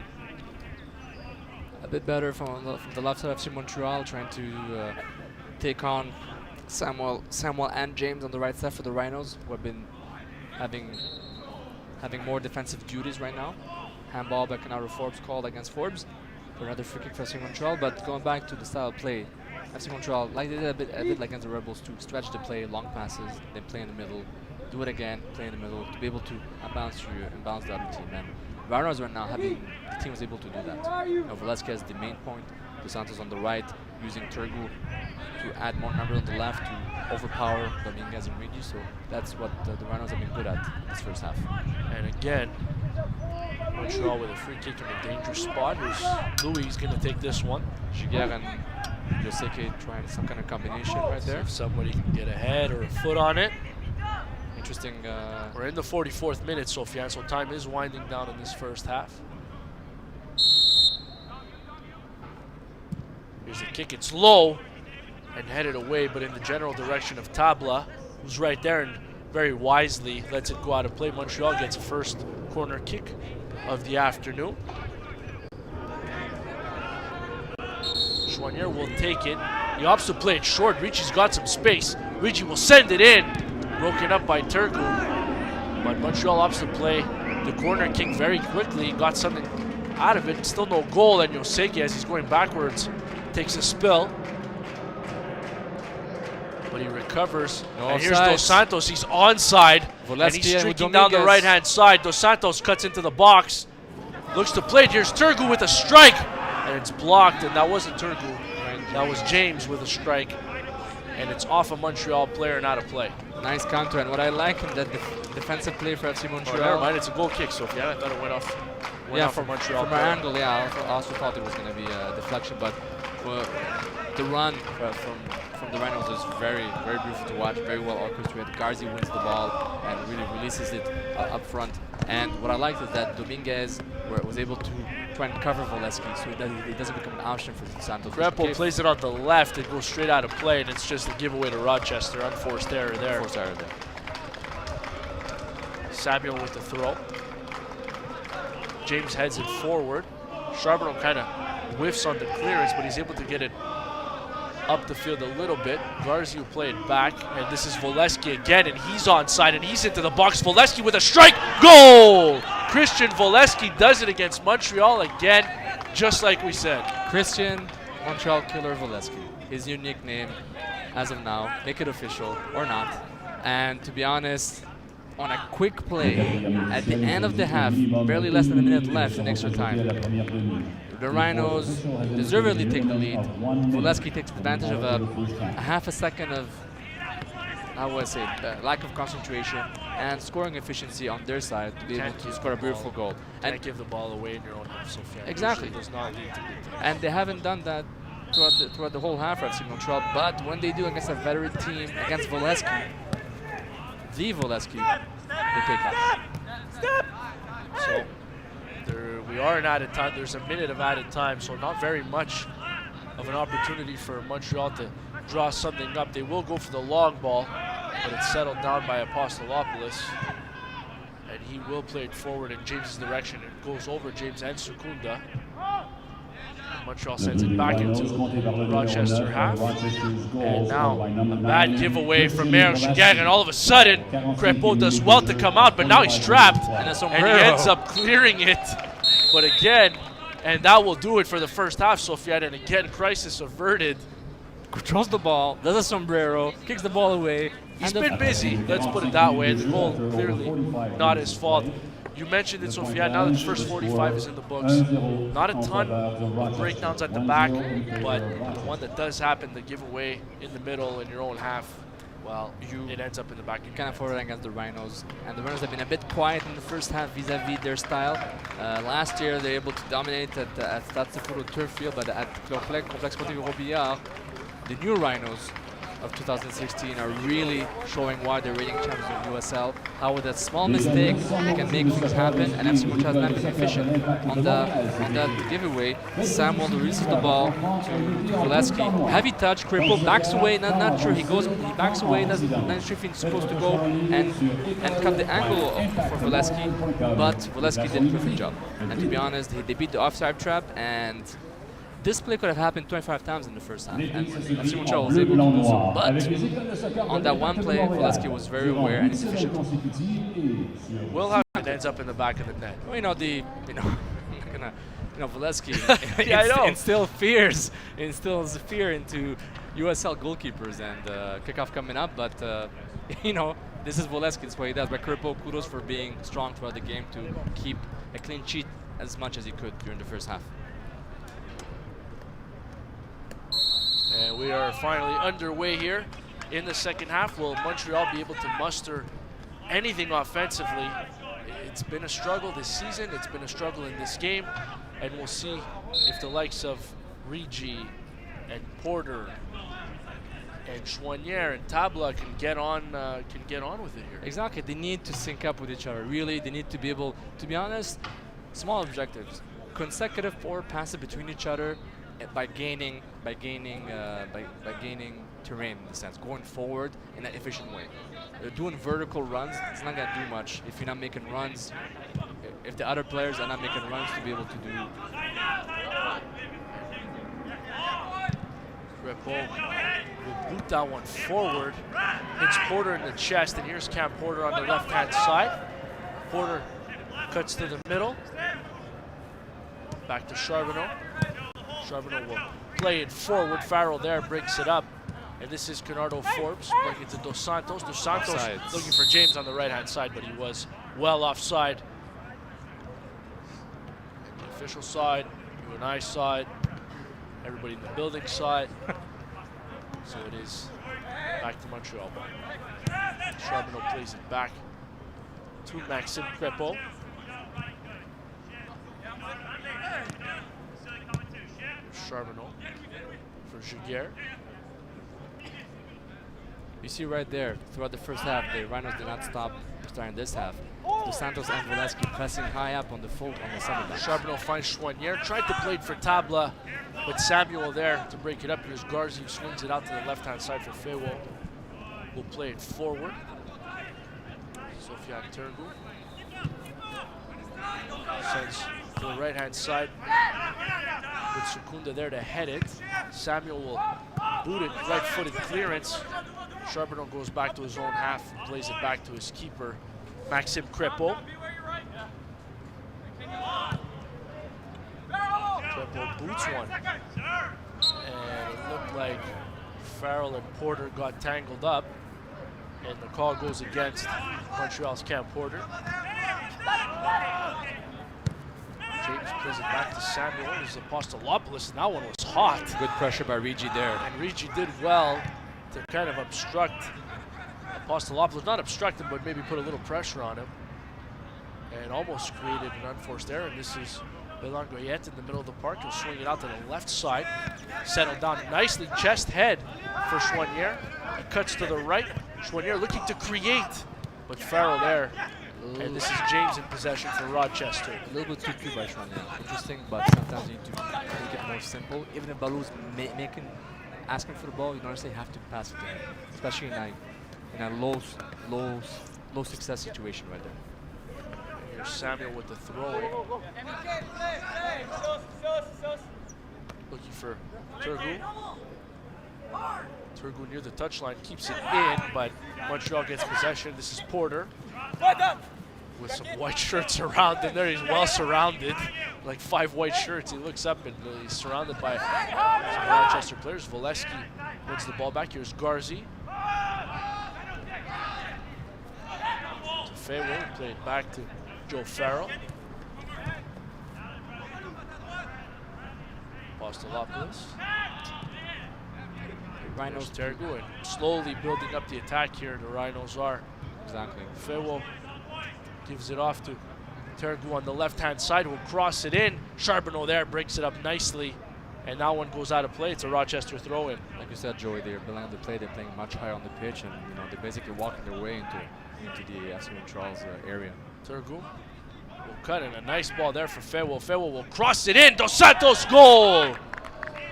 A bit better from the left side of FC Montreal, trying to take on Samuel and James on the right side for the Rhinos, who have been having more defensive duties right now. Handball by Bernardo Forbes called against Forbes for another free kick for FC Montreal. But going back to the style of play, FC Montreal, like they did a bit like against the Rebels, to stretch the play, long passes, then play in the middle, do it again, play in the middle, to be able to unbalance the other team. And Rhinos right now, the team was able to do that. You know, Volesky is the main point, Dos Santos on the right, using Turgu to add more numbers on the left to overpower Dominguez and Rigi. So that's what the Rhinos have been good at this first half. And again, Montreal with a free kick in a dangerous spot. Louis is going to take this one. Giguère and Yoseke trying some kind of combination right there. If somebody can get a head or a foot on it. Interesting. We're in the 44th minute, Sofiane, so time is winding down in this first half. Here's a kick. It's low and headed away, but in the general direction of Tabla, who's right there and very wisely lets it go out of play. Montreal gets a first corner kick of the afternoon. Chouanière will take it. He opts to play it short. Rigi's got some space. Rigi will send it in. Broken up by Turgu. But Montreal opts to play the corner kick very quickly. Got something out of it. Still no goal. And Yoseki, as he's going backwards, takes a spill. But he recovers. No and here's offside. Dos Santos. He's onside. Volesky And he's streaking with down the Dominguez. right-hand side. Dos Santos cuts into the box. Looks to play it. Here's Turgu with a strike. And it's blocked. And that wasn't Turgu. That was James with a strike. And it's off a Montreal player and out of play. Nice counter. And what I like in that defensive play for FC Montreal. Oh, never mind. It's a goal kick, Sophia. I thought it went off. Went off for Montreal. From our angle, yeah. I also thought it was going to be a deflection. But the run from the Rhinos is very, very beautiful to watch, very well orchestrated. Garzi wins the ball and really releases it up front. And what I liked is that Dominguez was able to try and cover Volesky, so it doesn't become an option for Santos. Grepo plays it on the left and goes straight out of play, and it's just a giveaway to Rochester. Unforced error there. Unforced error there. Samuel with the throw. James heads it forward. Charbonneau kind of whiffs on the clearance, but he's able to get it up the field a little bit. Garzi will play it back, and this is Volesky again, and he's onside, and he's into the box. Volesky with a strike, goal! Christian Volesky does it against Montreal again, just like we said. Christian Montreal Killer Volesky, his unique name as of now. Make it official or not. And to be honest, on a quick play at the end of the half, barely less than a minute left in extra time, the Rhinos deservedly take the lead. Volesky takes advantage of a half a second of, I would say, lack of concentration and scoring efficiency on their side to be able to score a beautiful goal. Can't give the ball away in your own half, Sofiane. Exactly. Does not lead to good. And they haven't done that throughout the whole half for FC Montreal, but when they do against a veteran team, against Volesky, the Volesky, they take off. So we are in added time. There's a minute of added time, so not very much of an opportunity for Montreal to draw something up. They will go for the long ball, but it's settled down by Apostolopoulos. And he will play it forward in James' direction. It goes over James and Secunda. Montreal sends it back into Rochester half. And now a bad giveaway from Meron Shigang, and all of a sudden Crepeau does well to come out, but now he's trapped and he ends up clearing it. But again, and that will do it for the first half, Sofiane, and again crisis averted. Controls the ball, does a sombrero, kicks the ball away. He's been busy, let's put it that way. The goal clearly not his fault. You mentioned it, Sofiane, now that the first 45 is in the books. Not a ton of breakdowns at the back, but the one that does happen, the giveaway in the middle in your own half, well, it ends up in the back. You can't afford it against the Rhinos. And the Rhinos have been a bit quiet in the first half vis-a-vis their style. Last year, they were able to dominate at Stade Saputo turf field, but at Complexe Sportif Robillard, the new Rhinos of 2016 are really showing why they're reigning champions of USL. How with a small mistake they can make things happen, and FC Montreal has not been efficient on that giveaway. Samuel releases the ball to Volesky. Heavy touch, Crepeau backs away, not sure he backs away, not sure if he's supposed to go and cut the angle for Volesky, but Volesky did a perfect job. And to be honest, they beat the offside trap, and this play could have happened 25 times in the first half, and FC Montreal was able to do so. But on that one play, Volesky was very aware and efficient. Will have it ends up in the back of the net. Well, Volesky Yeah, instills fear into USL goalkeepers, and kickoff coming up. But this is Volesky. That's what he does. But Crepeau, kudos for being strong throughout the game to keep a clean sheet as much as he could during the first half. And we are finally underway here in the second half. Will Montreal be able to muster anything offensively? It's been a struggle this season. It's been a struggle in this game. And we'll see if the likes of Rigi and Porter and Chouanière and Tabla can get on with it here. Exactly. They need to sync up with each other. Really, they need to be able, to be honest, small objectives. Consecutive forward passes between each other by gaining terrain, in the sense, going forward in an efficient way. Doing vertical runs, it's not going to do much if you're not making runs, if the other players are not making runs to be able to do. Crepeau will boot that one forward. Hits Porter in the chest, and here's Cam Porter on the left-hand side. Porter cuts to the middle. Back to Charbonneau. Charbonneau will play it forward. Farrell there breaks it up. And this is Bernardo Forbes playing it to Dos Santos. Dos Santos Offsides. looking for James on the right-hand side, but he was well offside. And the official side, you and I saw it. Everybody in the building saw it. So it is back to Montreal. Charbonneau plays it back to Maxime Crepeau. Charbonneau for Giguère. You see right there, throughout the first half, the Rhinos did not stop starting this half. Dos Santos and Volesky pressing high up on the center back. Charbonneau finds Chouanière, tried to play it for Tabla, but Samuel there to break it up. Here's Garzi who swings it out to the left-hand side for Fewo. Will play it forward. Sofiane Turgu sends to the right-hand side with Secunda there to head it. Samuel will boot it, right-footed clearance. Charbonneau goes back to his own half and plays it back to his keeper, Maxime Crepeau. Crepeau boots one. And it looked like Farrell and Porter got tangled up. And the call goes against Montreal's Cam Porter. James plays it back to Samuel. There's Apostolopoulos, and that one was hot. Good pressure by Rigi there. And Rigi did well to kind of obstruct Apostolopoulos. Not obstruct him, but maybe put a little pressure on him. And almost created an unforced error. And this is Belangoyet in the middle of the park. He'll swing it out to the left side. Settled down nicely, chest head for Chouanière. He cuts to the right. Chouanière looking to create, but Farrell there. And this is James in possession for Rochester. A little bit too cute by Chouanière. Interesting, but sometimes you need to make it more simple. Even if Ballou's asking for the ball, you don't necessarily have to pass it to him, especially in a low success situation right there. Here's Samuel with the throw in. Looking for Turgu. Turgu near the touchline, keeps it in, but Montreal gets possession. This is Porter with some white shirts around him there. He's well surrounded, like 5 white shirts. He looks up and he's surrounded by some Rochester players. Volesky wins the ball back. Here's Garzi. To Fewo, play it back to Joe Farrell. Apostolopoulos. Rhinos Tergu, and slowly building up the attack here, the Rhinos are. Exactly. Fewo gives it off to Tergu on the left-hand side, will cross it in. Charbonneau there breaks it up nicely, and that one goes out of play. It's a Rochester throw-in. Like you said, Joey, they're below the play. They're playing much higher on the pitch, and they're basically walking their way into the FC Montreal's area. Tergu will cut in a nice ball there for Fewo. Fewo will cross it in. Dos Santos goal.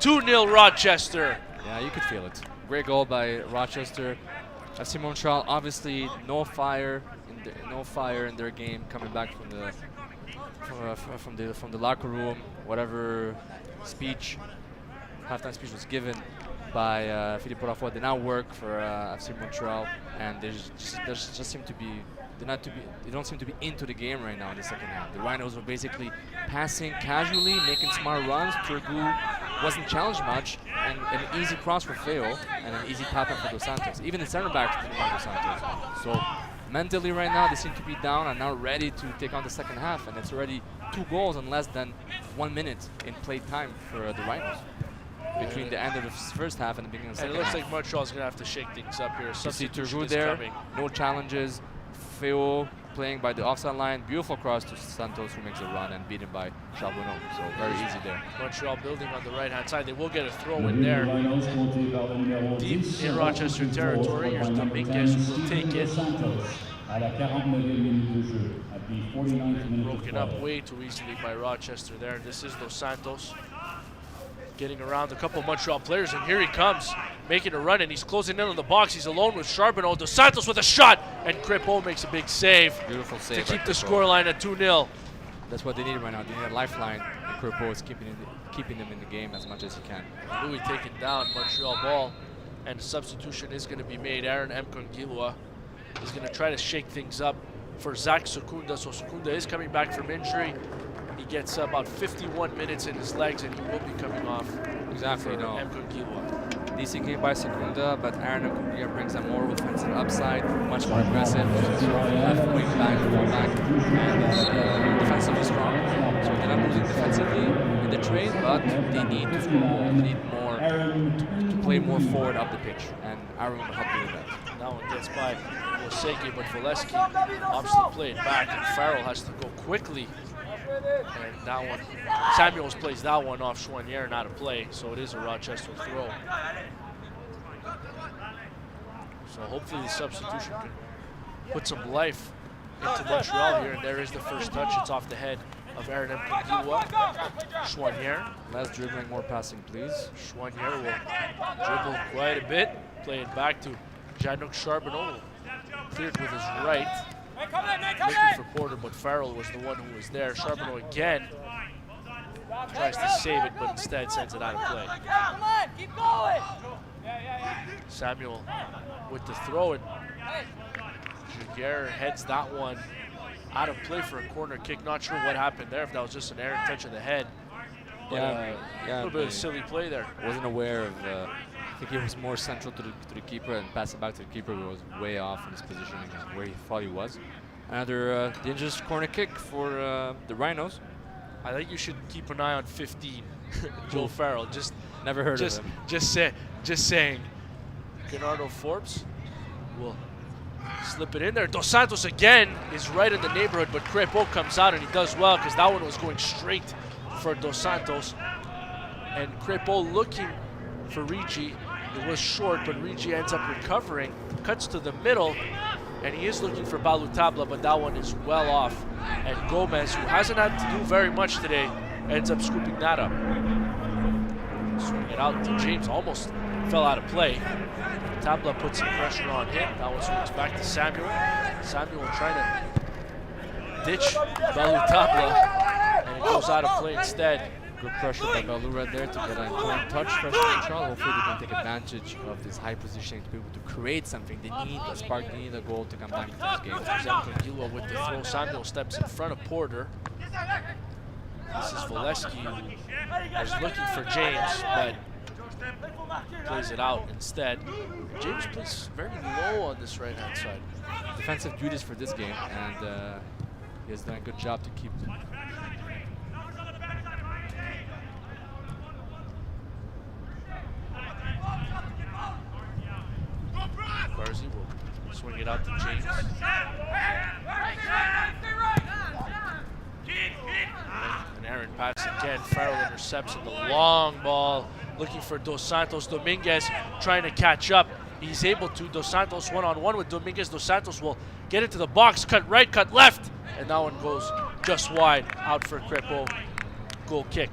2-0 Rochester. Yeah, you could feel it. Great goal by Rochester. FC Montreal, obviously no fire in their game, coming back from the locker room. Whatever halftime speech was given by Philippe Porafoy did not work for FC Montreal, and they don't seem to be into the game right now in the second half. The Rhinos were basically passing casually, making smart runs. Turgu wasn't challenged much, and an easy cross for Feo, and an easy tap-in for Dos Santos. Even the center back didn't want Dos Santos. So mentally right now, they seem to be down and now ready to take on the second half, and it's already 2 goals in less than 1 minute in play time for the Rhinos. Between the end of the first half and the beginning of the second half. And it looks like Montreal's going to have to shake things up here. You see Substitution Turgu is there, coming. no challenges. Feo playing by the offside line, beautiful cross to Santos, who makes a run and beaten by Charbonneau. So very easy there. Montreal building on the right-hand side. They will get a throw in there. Deep in Rochester territory. Here's Dominguez who will take it. Broken up way too easily by Rochester there. This is Dos Santos getting around a couple of Montreal players, and here he comes, making a run, and he's closing in on the box. He's alone with Charbonneau. Dos Santos with a shot, and Crepeau makes a big save. Beautiful save to keep the scoreline at 2-0. That's what they need right now. They need a lifeline, and Crepeau is keeping them in the game as much as he can. Louis taking down Montreal ball, and the substitution is going to be made. Aaron Mkongilwa is going to try to shake things up for Zach Secunda. So Secunda is coming back from injury. He gets about 51 minutes in his legs, and he will be coming off. Exactly, for Mkongilwa. Decent game by Secunda, but Aaron Mkongilwa brings a more offensive upside, much more aggressive, left wing back, and defensively strong. So they're not losing defensively in the trade, but they need to score more. They need more to play more forward up the pitch, and Aaron will help do that. That one gets by Volesky, but Volesky obviously played back, and Farrell has to go quickly And that one, Samuels plays that one off Chouanière, not a play, so it is a Rochester throw. So hopefully the substitution can put some life into Montreal here, and there is the first touch. It's off the head of Aaron Mkongilwa. Chouanière. Less dribbling, more passing, please. Chouanière will dribble quite a bit, play it back to Jean-Luc Charbonneau. Cleared with his right. Looking for Porter, but Farrell was the one who was there. Charbonneau again tries to save it, but instead sends it out of play. Come on, keep going. Samuel with the throw, and Jaguar heads that one out of play for a corner kick. Not sure what happened there, if that was just an errant touch of the head. But a little bit of silly play there. Wasn't aware of. I think he was more central to the keeper and passed it back to the keeper, who was way off in his positioning and where he thought he was. Another dangerous corner kick for the Rhinos. I think you should keep an eye on 15, Joe Farrell. Just never heard of him. Just saying. Bernardo Forbes will slip it in there. Dos Santos again is right in the neighborhood, but Crepeau comes out and he does well, because that one was going straight for Dos Santos. And Crepeau looking for Rigi. It was short, but Rigi ends up recovering, cuts to the middle, and he is looking for Balutabla, but that one is well off. And Gomez, who hasn't had to do very much today, ends up scooping that up. Swing it out to James, almost fell out of play. Tabla puts some pressure on him. That one swings back to Samuel. Samuel trying to ditch Balutabla, and it goes out of play instead. Good pressure by Balou right there to get an important touch for Montreal. Hopefully they can take advantage of this high positioning to be able to create something. They need a spark, they need a goal to come back into this game. Mkongilwa with the throw. Samuel steps in front of Porter. This is Volesky, who is looking for James, but plays it out instead. James plays very low on this right-hand side. Defensive duties for this game, and he has done a good job to keep them. Garzi will swing it out to James. And Aaron pass again. Farrell intercepts in the long ball, looking for Dos Santos. Dominguez trying to catch up. He's able to. Dos Santos one-on-one with Dominguez. Dos Santos will get into the box, cut right, cut left, and that one goes just wide, out for Crepeau. Goal kick.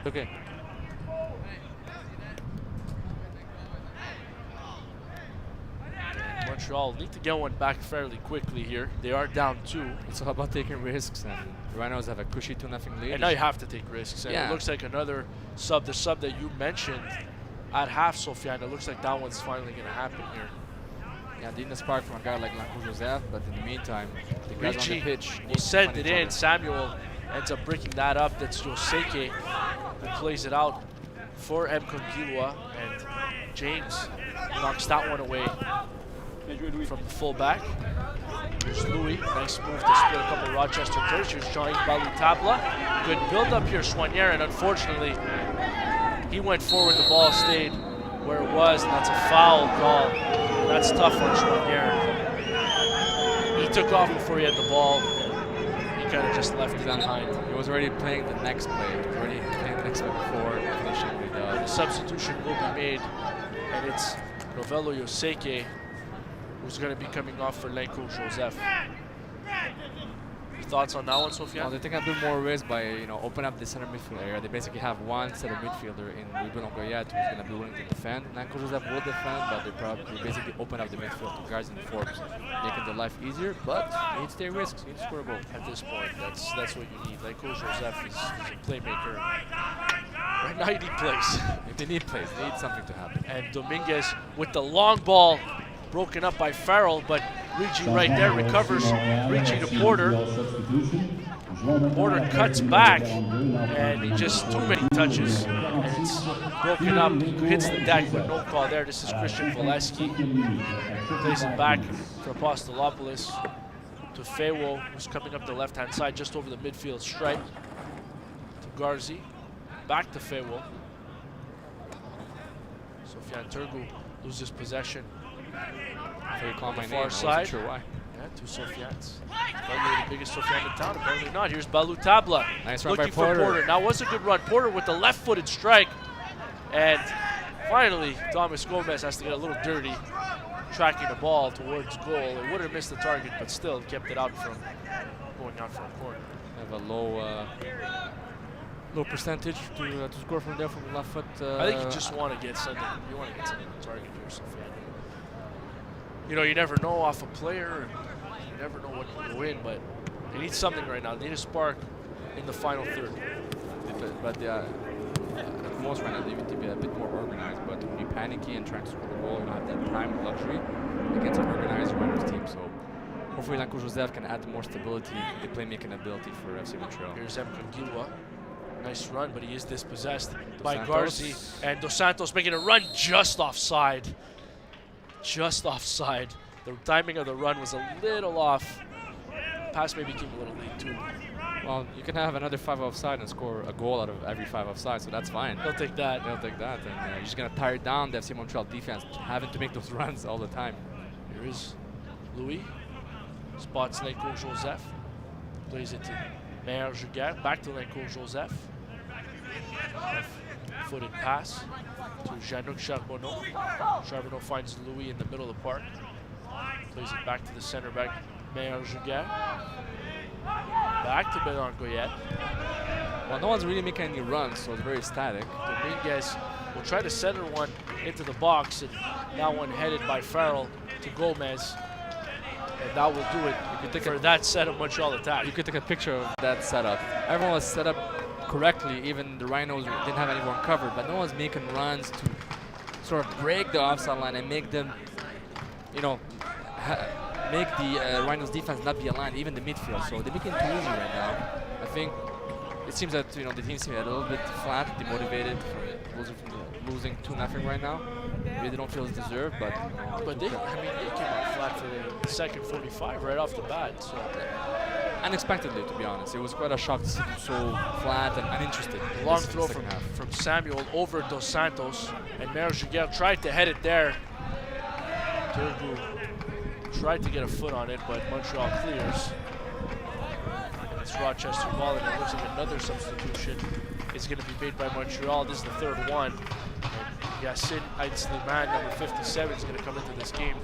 Okay. Montreal need to get one back fairly quickly here. They are down 2. It's all about taking risks, and the Rhinos have a cushy 2-0 lead. And now you have to take risks. And yeah. It looks like another sub, the sub that you mentioned at half, Sofiane. It looks like that one's finally going to happen here. Yeah, they need a spark from a guy like Lanco Joseph, but in the meantime, the guys on the pitch will send it in. Samuel ends up breaking that up. That's Joseke who plays it out for Mkongilwa, and James knocks that one away from the fullback. There's Louis. Nice move to split a couple Rochester players. Here's Jean-Yves Balutabla. Good build up here, Chouanière, and unfortunately, he went forward. The ball stayed where it was, and that's a foul call. That's tough on Chouanière. He took off before he had the ball, and he kind of just left it behind. He was already playing the next play. He was already playing the next play before finishing with the substitution will be made, and it's Novello Yoseke who's going to be coming off for Lanco Joseph. Thoughts on that one, Sofiane? Well, they take a bit more risk by open up the center midfield area. They basically have one center midfielder in Ruben Ongoyet who's going to be willing to defend. Lanco Joseph will defend, but they basically open up the midfield to guards and Forbes, making their life easier. But you need to take risks. You need to score a goal. At this point, that's what you need. Lanco Joseph is a playmaker. Right now, you need plays. They need plays. They need something to happen. And Dominguez with the long ball, broken up by Farrell, but Rigi right there recovers. Rigi to Porter. Porter cuts back, and he just too many touches, and it's broken up. He hits the deck, but no call there. This is Christian Volesky. Plays it back for Apostolopoulos to Fewo, who's coming up the left-hand side, just over the midfield stripe. To Garzi, back to Fewo. Sofiane Turgu loses possession. So you call my the name, I far wasn't side. sure why. Yeah, 2 Sofians. Probably the biggest Sofian in town, apparently not. Here's Balou Tabla Nice run by looking for Porter. Now was a good run. Porter with the left-footed strike. And finally, Thomas Gomez has to get a little dirty, tracking the ball towards goal. It would have missed the target, but still kept it out from going out for a corner. Have a low percentage to score from there from the left foot. I think you just want to get something. You want to get something on target here, Sofian. You know, you never know off a player, and you never know what can go in, but they need something right now. They need a spark in the final third. But most right now they need to be a bit more organized. But when you're panicky and trying to score the goal, you don't have that time and luxury against an organized Rhinos team. So hopefully Lanko Joseph can add more stability in the playmaking ability for FC Montreal. Here's Mkongilwa. Nice run, but he is dispossessed by Santos. Garzi. And Dos Santos making a run just offside. Just offside. The timing of the run was a little off. Pass maybe came a little late too. Well, you can have another 5 offside and score a goal out of every 5 offside, so that's fine. They'll take that. They'll take that, and you're just gonna tire down the FC Montreal defense, having to make those runs all the time. Here is Louis. Spots Lenko Joseph. Plays it to Meyer Juguet. Back to Lenko Joseph. Footed pass to Janouk Charbonneau. Charbonneau finds Louis in the middle of the park. Plays it back to the center back, Meyer Juguet. Back to Bélan Goyette. Well, no one's really making any runs, so it's very static. Dominguez will try to center one into the box, and that one headed by Farrell to Gomez. And that will do it for that set of Montreal attack. You could take a picture of that setup. Everyone was set up correctly, even the Rhinos didn't have anyone covered, but no one's making runs to sort of break the offside line and make them, you know, make the Rhinos defense not be aligned, even the midfield. So they're making it too easy right now. I think it seems that the team seems a little bit flat, demotivated from losing 2-0 right now. Maybe they don't feel it's deserved, but they came out flat for the second 45 right off the bat. So unexpectedly, to be honest, it was quite a shock to see them so flat and uninterested. Long throw from Samuel over Dos Santos, and Meyer Juguet tried to head it there. Turgu tried to get a foot on it, but Montreal clears. And it's Rochester ball, and it looks like another substitution is going to be made by Montreal. This is the third one. And Yacine Aït-Slimane, number 57, is going to come into this game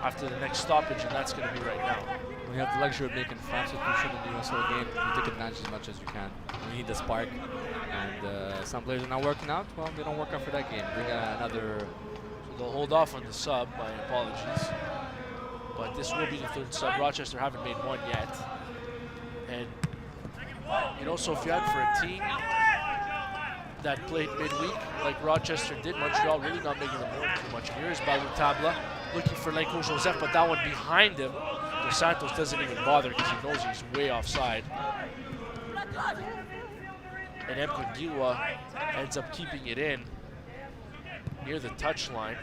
after the next stoppage, and that's going to be right now. When you have the luxury of making 5 substitutions in the USL game, you take advantage as much as you can. You need the spark, and some players are not working out. Well, they don't work out for that game. Bring another. So they'll hold off on the sub. My apologies. But this will be the third sub. Rochester haven't made one yet. And, you know, Sofiane, for a team that played midweek like Rochester did, Montreal really not making them work too much. And here's Balou Tabla looking for Lenko Joseph, but that one behind him. Dos Santos doesn't even bother because he knows he's way offside. And Mkongilwa ends up keeping it in near the touchline.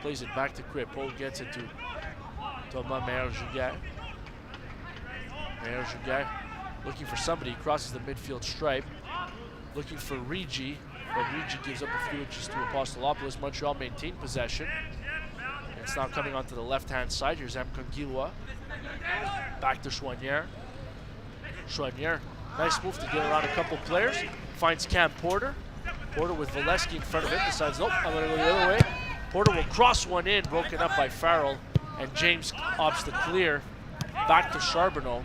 Plays it back to Crepeau, gets it to Thomas Meyer Juguet. Meyer Juguet looking for somebody, crosses the midfield stripe. Looking for Rigi, but Rigi gives up a few inches to Apostolopoulos. Montreal maintain possession. It's now coming onto the left-hand side. Here's Mkongilwa. Back to Chouanière. Chouanière, nice move to get around a couple players. Finds Cam Porter. Porter with Volesky in front of him. Decides, nope, I'm going to go the other way. Porter will cross one in, broken up by Farrell. And James opts to clear. Back to Charbonneau,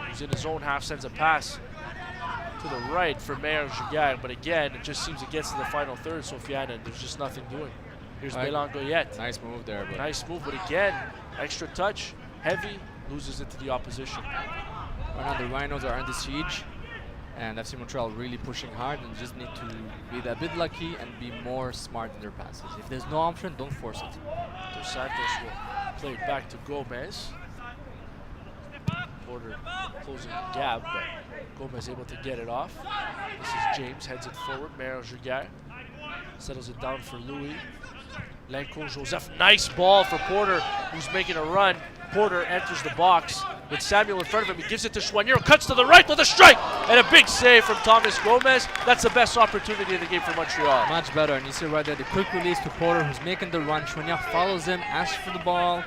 who's in his own half, sends a pass to the right for Meyer Juguet. But again, it just seems it gets to the final third, Sofiane, and there's just nothing doing. Here's Bélan Goyette. Nice move there. But nice move, but again, extra touch, heavy, loses it to the opposition. Right now the Rhinos are under siege, and FC Montreal really pushing hard, and just need to be a bit lucky and be more smart in their passes. If there's no option, don't force it. Dos Santos will play it back to Gomez. Porter closing the gap, but Gomez able to get it off. This is James, heads it forward. Meyer Juguet settles it down for Louis. Lenko Joseph, nice ball for Porter, who's making a run. Porter enters the box with Samuel in front of him. He gives it to Chouanière, cuts to the right with a strike. And a big save from Thomas Gomez. That's the best opportunity of the game for Montreal. Much better, and you see right there the quick release to Porter, who's making the run. Choinière follows him, asks for the ball.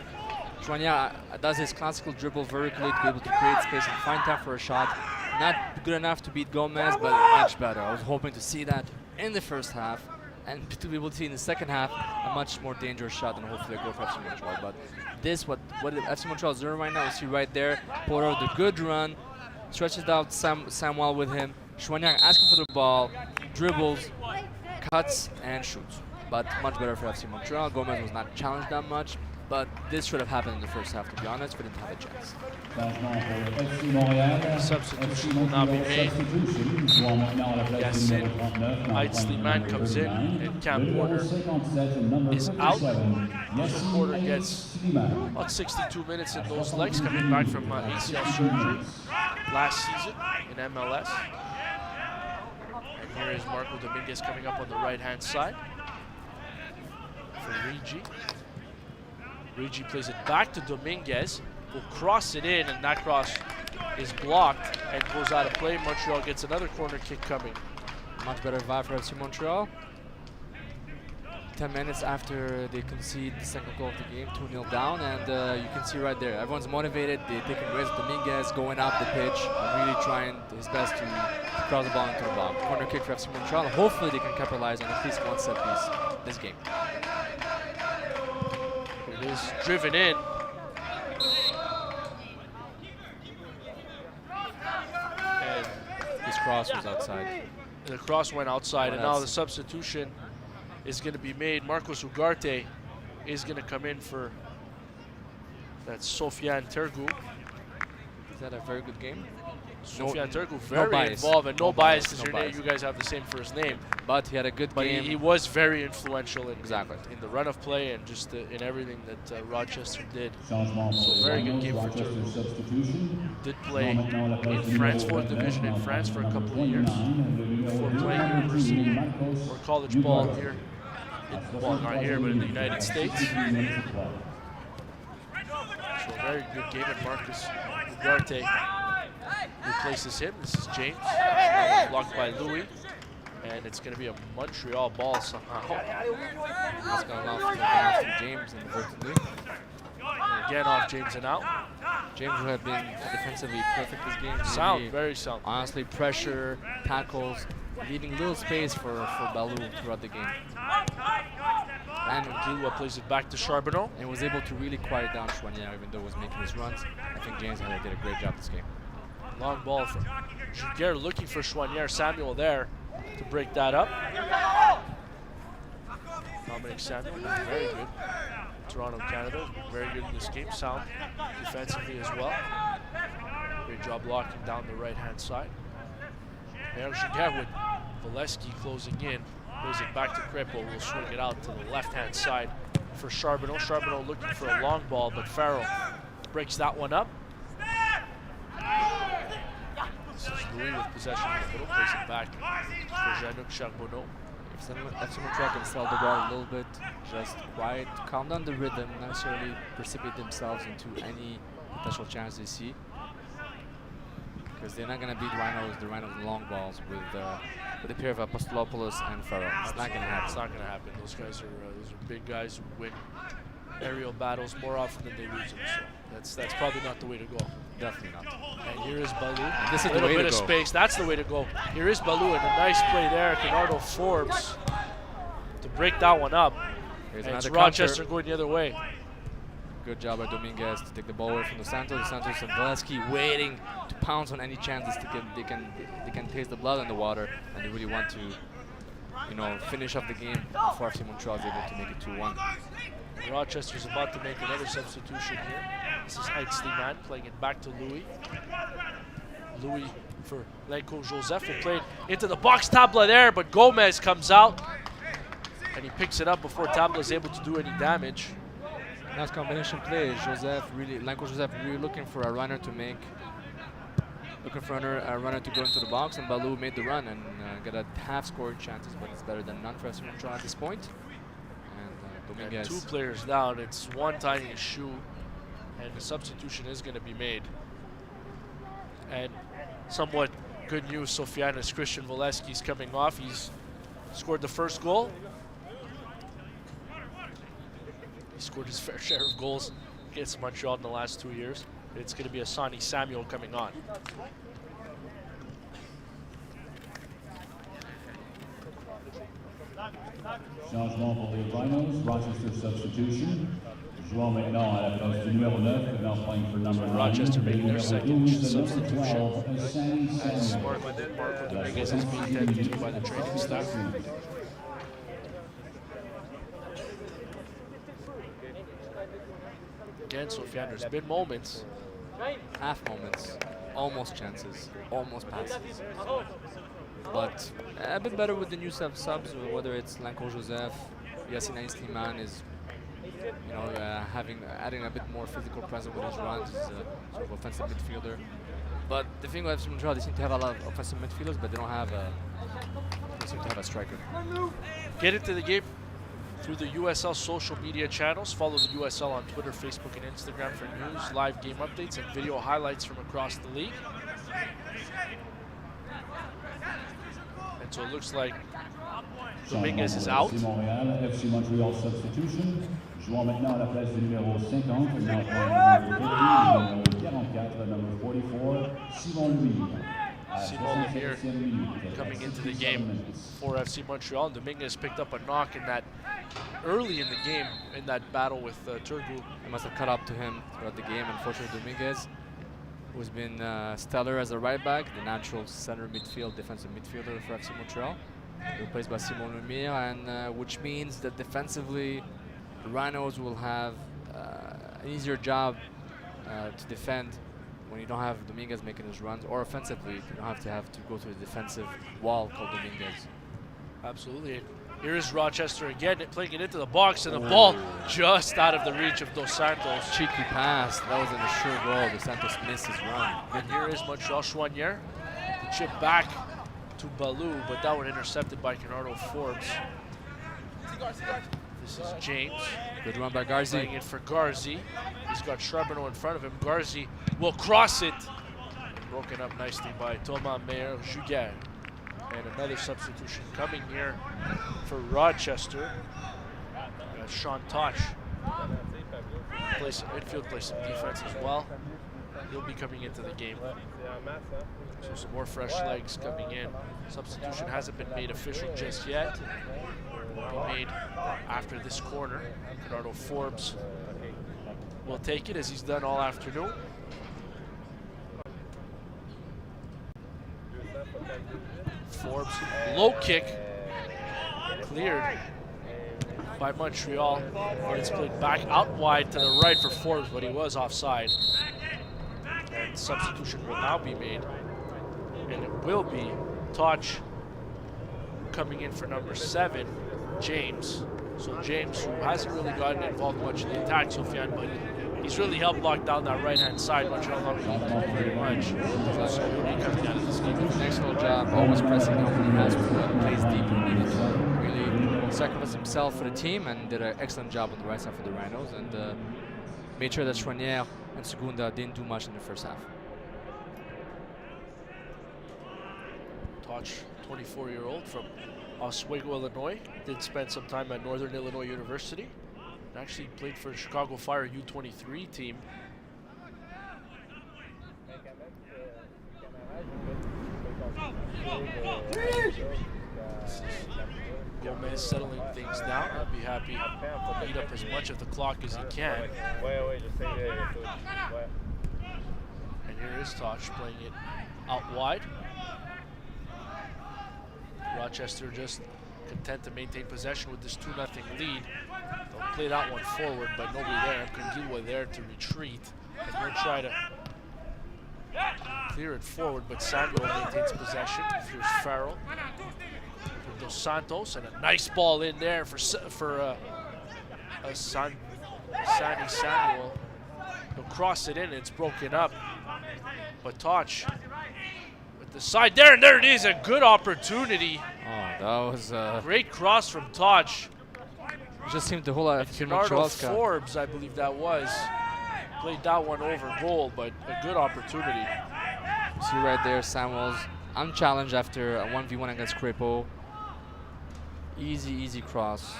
Choinière does his classical dribble vertically to be able to create space and find time for a shot. Not good enough to beat Gomez, but much better. I was hoping to see that in the first half, and to be able to see in the second half a much more dangerous shot, and hopefully a goal for FC Montreal. But this, what FC Montreal is doing right now, you see right there, Porter, the good run, stretches out Samuel with him. Choinière asking for the ball, dribbles, cuts, and shoots. But much better for FC Montreal. Gomez was not challenged that much, but this should have happened in the first half, to be honest. We didn't have a chance. Substitution will now be made. Yes, Heid Slimane comes in, and Cam Porter is out. So Porter gets about 62 minutes in those legs, coming back from ACL surgery last season in MLS. And here is Marco Dominguez coming up on the right-hand side for Rigi. Rigi plays it back to Dominguez, will cross it in, and that cross is blocked and goes out of play. Montreal gets another corner kick coming. Much better vibe for FC Montreal. 10 minutes after they concede the second goal of the game, 2-0 down, and you can see right there, everyone's motivated. They're taking risks. Dominguez going up the pitch, really trying his best to cross the ball into the box. Corner kick for FC Montreal. Hopefully they can capitalize on at least one set piece this game. It is driven in. And his cross was outside. The cross went outside, and now the substitution is going to be made. Marcos Ugarte is going to come in for that Sofiane Tergu. Is that a very good game? Sofiane Tergu very involved, and no bias because you guys have the same first name. But he had a good game. He was very influential in the run of play and just in everything that Rochester did. So very good game for Tergu. Did play in France, 4th division in France for a couple of years before playing university or college ball here. Well, not here, but in the United States. So a very good game, and Marcos Ugarte replaces him. This is James, blocked by Louis, and it's going to be a Montreal ball somehow. It's going off to James inadvertently. And again off James and out. James, who had been defensively perfect this game. Sound, really, very sound. Honestly, pressure, tackles, leaving little space for Balou throughout the game. And Gilwa plays it back to Charbonneau. And was able to really quiet down Choinière, even though he was making his runs. I think James did a great job this game. Long ball from Giguère looking for Choinière. Samuel there to break that up. Dominic Samuel, very good. Toronto, Canada, very good in this game. Sound defensively as well. Great job blocking down the right-hand side. There Giguère with Volesky closing in. Plays it back to Crepo. Will swing it out to the left-hand side for Charbonneau. Charbonneau looking for a long ball, but Farrell breaks that one up. This is Louis with possession in the middle. Plays it back for Jean-Luc Charbonneau. If FC Montreal can sell the ball a little bit, just quiet, calm down the rhythm, not necessarily precipitate themselves into any potential chance they see. Because they're not going to beat the Rhinos long balls with a pair of Apostolopoulos and Farrell. It's not going to happen. It's not going to happen. Those guys are big guys who win aerial battles more often than they lose them. So that's probably not the way to go. Definitely not. And here is Balou. This is a little bit of space. That's the way to go. Here is Balou, and a nice play there. Bernardo Forbes to break that one up. Here's and it's counter. Rochester going the other way. Good job by Dominguez to take the ball away from the Santos. Santos and Volesky waiting to pounce on any chances they can taste the blood in the water, and they really want to, finish off the game before FC Montreal is able to make it 2-1. Rochester's about to make another substitution here. This is Heid Slimane playing it back to Louis. Louis for Lenko Joseph will play it into the box. Tabla there, but Gomez comes out and he picks it up before Tabla is able to do any damage. Nice combination play. Lenko Joseph really looking for a runner to make, a runner to go into the box, and Balou made the run and got a half-scoring chances, but it's better than none for FC Montreal at this point. And 2 players down. It's one tiny shoe, and the substitution is going to be made. And somewhat good news, Sofiane, is Christian Volesky's coming off. He's scored the first goal. He scored his fair share of goals against Montreal in the last 2 years. It's going to be Asani Samuel coming on. Changement pour les Rhinos, Rochester substitution. Jouant maintenant à la place du numéro 9, now playing for number 9. Rochester making their second substitution. As Santos. Marco Dominguez is being tended to by the training staff. Again, Sofiane, there's been moments. Half moments, almost chances, almost passes. But a bit better with the new subs, whether it's Lanko Joseph, Yassine Slimane is, you know, adding a bit more physical presence with his runs. He's a sort of offensive midfielder. But the thing with Montreal, they seem to have a lot of offensive midfielders, but they don't seem to have a striker. Get into the game through the USL social media channels. Follow the USL on Twitter, Facebook, and Instagram for news, live game updates, and video highlights from across the league. And so it looks like Dominguez is out. Montreal, FC Montreal substitution. Jouant maintenant à la place du numéro 50, now playing numéro 44, number 44, Simon Louis. Simon Lemire coming into the game for FC Montreal. And Dominguez picked up a knock in that early in the game in that battle with Turgu. They must have cut up to him throughout the game. Unfortunately, Dominguez, who's been stellar as a right back, the natural center midfield, defensive midfielder for FC Montreal, replaced by Simon Lemire, and which means that defensively, the Rhinos will have an easier job to defend when you don't have Dominguez making his runs, or offensively, you don't have to go to the defensive wall called Dominguez. Absolutely. Here is Rochester again, playing it into the box, and the ball just out of the reach of Dos Santos. Cheeky pass, that was an assured goal. Dos Santos missed his run. And here is Montreal Chouanière. The chip back to Balou, but that one intercepted by Bernardo Forbes. This is James. Good run by Garzi. Playing it for Garzi. He's got Charbonneau in front of him. Garzi will cross it. Broken up nicely by Thomas Meyer-Juguer. And another substitution coming here for Rochester. Sean Tosh plays some midfield, plays some defense as well. He'll be coming into the game. So some more fresh legs coming in. Substitution hasn't been made official just yet. Will be made after this corner. Bernardo Forbes will take it as he's done all afternoon. Forbes, low kick, cleared by Montreal, but it's played back out wide to the right for Forbes, but he was offside. And substitution will now be made, and it will be Touch coming in for number 7, James. So James, who hasn't really gotten involved much in the attack, Sofiane, but he's really helped lock down that right-hand side. Montreal not really able to do very much. So he'll be coming out of this game. Excellent job, always pressing out when he has to, plays deep when he needed to. Really sacrificed himself for the team and did an excellent job on the right side for the Rhinos, and made sure that Chouanière and Segunda didn't do much in the first half. Touch, 24-year-old from Oswego, Illinois. Did spend some time at Northern Illinois University. And actually played for the Chicago Fire U23 team. Gomez settling things down. I'll be happy to eat up as much of the clock as he can. And here is Tosh playing it out wide. Rochester just content to maintain possession with this 2-0 lead. They'll play that one forward, but nobody there. Kungilwa there to retreat. And he'll try to clear it forward, but Samuel maintains possession. Here's Farrell. For Dos Santos, and a nice ball in there for Sani Samuel. He'll cross it in, it's broken up. But Touch with the side there, and there it is, a good opportunity. Oh, that was Great cross from Touch. just seemed the whole Bernardo Forbes, I believe that was. Played that one over goal, but a good opportunity. See right there, Samuels unchallenged after a 1v1 against Crepeau. Easy cross,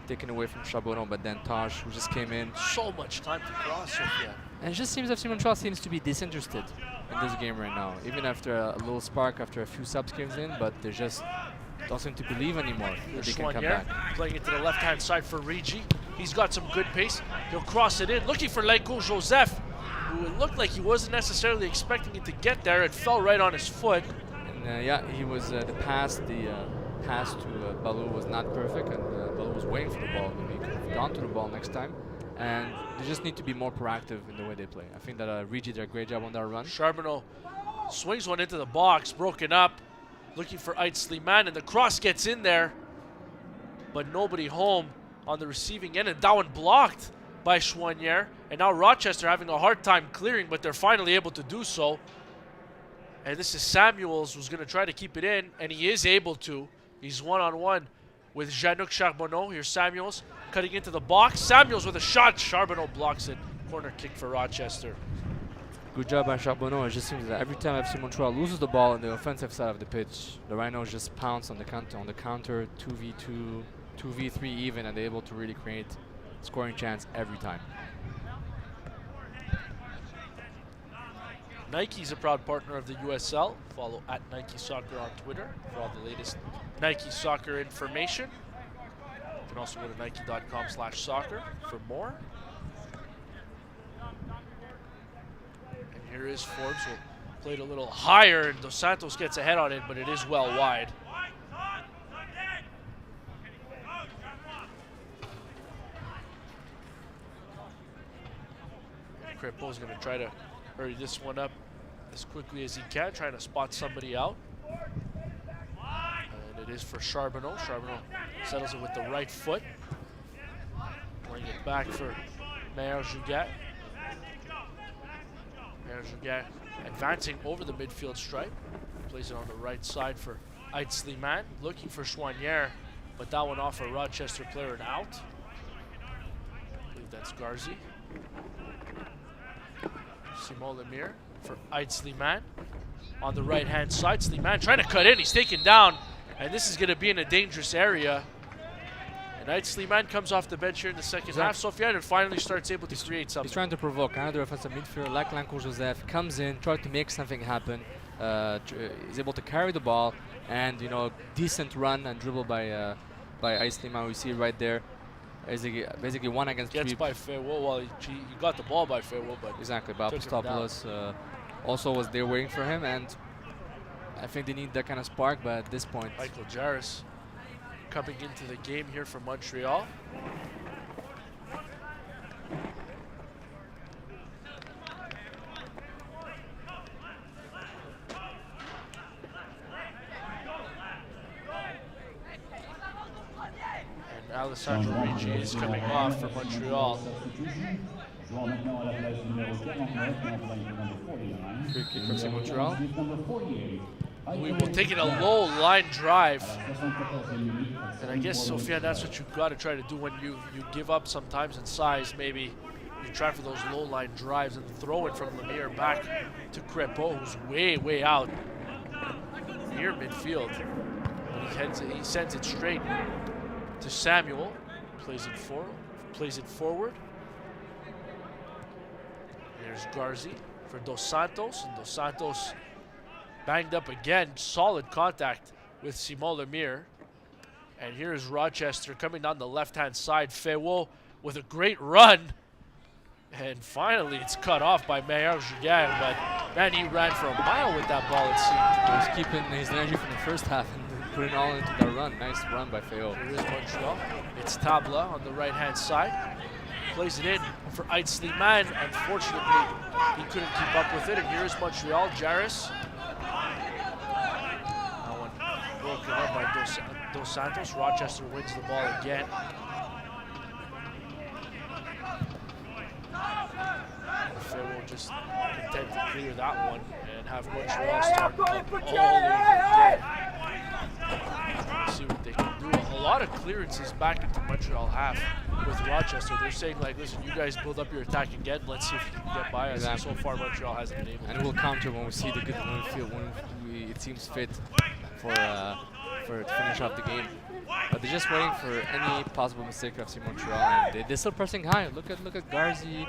taken away from Charbonneau, but then Taj, who just came in. So much time to cross, Sofiane. And it just seems FC Montreal seems to be disinterested in this game right now. Even after a little spark, after a few subs came in, but they just don't seem to believe anymore that they can come back. Playing it to the left-hand side for Rigi. He's got some good pace. He'll cross it in, looking for Lenko Joseph, who it looked like he wasn't necessarily expecting it to get there. It fell right on his foot. And yeah, he was the pass to Balou was not perfect, and Balou was waiting for the ball. Maybe he could have gone to the ball next time. And they just need to be more proactive in the way they play. I think that Rigi did a great job on that run. Charbonneau swings one into the box, broken up, looking for Eitzliman, and the cross gets in there, but nobody home on the receiving end, and that one blocked by Chouanière. And now Rochester having a hard time clearing, but they're finally able to do so. And this is Samuels, who's going to try to keep it in, and he is able to. He's one-on-one with Jean-Luc Charbonneau. Here's Samuels cutting into the box. Samuels with a shot. Charbonneau blocks it. Corner kick for Rochester. Good job by Charbonneau. It just seems that every time FC Montreal loses the ball on the offensive side of the pitch, the Rhinos just pounce on the counter, 2v2, 2v3 even, and they're able to really create scoring chance every time. Nike's a proud partner of the USL. Follow at Nike Soccer on Twitter for all the latest Nike Soccer information. You can also go to nike.com/soccer for more. And here is Forbes, who played a little higher, and Dos Santos gets ahead on it, but it is well wide. Crepeau is going to try to hurry this one up as quickly as he can, trying to spot somebody out. And it is for Charbonneau. Charbonneau settles it with the right foot. Playing it back for Meyer Jugat. Meyer Jugat advancing over the midfield stripe. Plays it on the right side for Eitzliman. Looking for Chouanière, but that one off a Rochester player and out. I believe that's Garzi. Simon Lemire for Eitzliman on the right-hand side. Sliman trying to cut in. He's taken down, and this is going to be in a dangerous area. And Eitzliman comes off the bench here in the second half. Sofiane finally starts able to create something. He's trying to provoke another offensive midfielder like Lenko Joseph. Comes in, tries to make something happen. Is able to carry the ball, and decent run and dribble by Eitzliman. We see it right there. Basically 1 against 3. Gets by Fairwell. Well, he got the ball by Fairwell, but exactly. But Apostopoulos also was there waiting for him, and I think they need that kind of spark. But at this point, Michael Jarris coming into the game here for Montreal. Alessandro Ricci is coming off for Montreal. Free kick from Montreal. We will take it a low line drive. And I guess, Sofiane, that's what you've got to try to do when you give up sometimes in size. Maybe you try for those low line drives and throw it from Lemire back to Crepeau, who's way out near midfield. He sends it straight to Samuel, plays it forward. There's Garzi for Dos Santos, and Dos Santos banged up again. Solid contact with Simon Lemire. And here is Rochester coming down the left-hand side. Fewo with a great run. And finally, it's cut off by Meyer Jugat, but man, he ran for a mile with that ball, it seemed. He was keeping his energy from the first half and putting all into that run. Nice run by Fewo. Here is Montreal. It's Tabla on the right-hand side. Plays it in for Eitzliman. Unfortunately, he couldn't keep up with it. And here is Montreal. Jarris. That one broken up by Dos Santos. Rochester wins the ball again. Fairwell just content to clear that one and have Montreal start all over again. See what they can do. A lot of clearances back into Montreal half with Rochester. They're saying, like, listen, you guys build up your attack again. Let's see if you can get by us. Exactly. And so far, Montreal hasn't been able to. And we'll counter when we see the good when we it seems fit for to finish off the game. But they're just waiting for any possible mistake of FC Montreal, and they're still pressing high. Look at Garzi,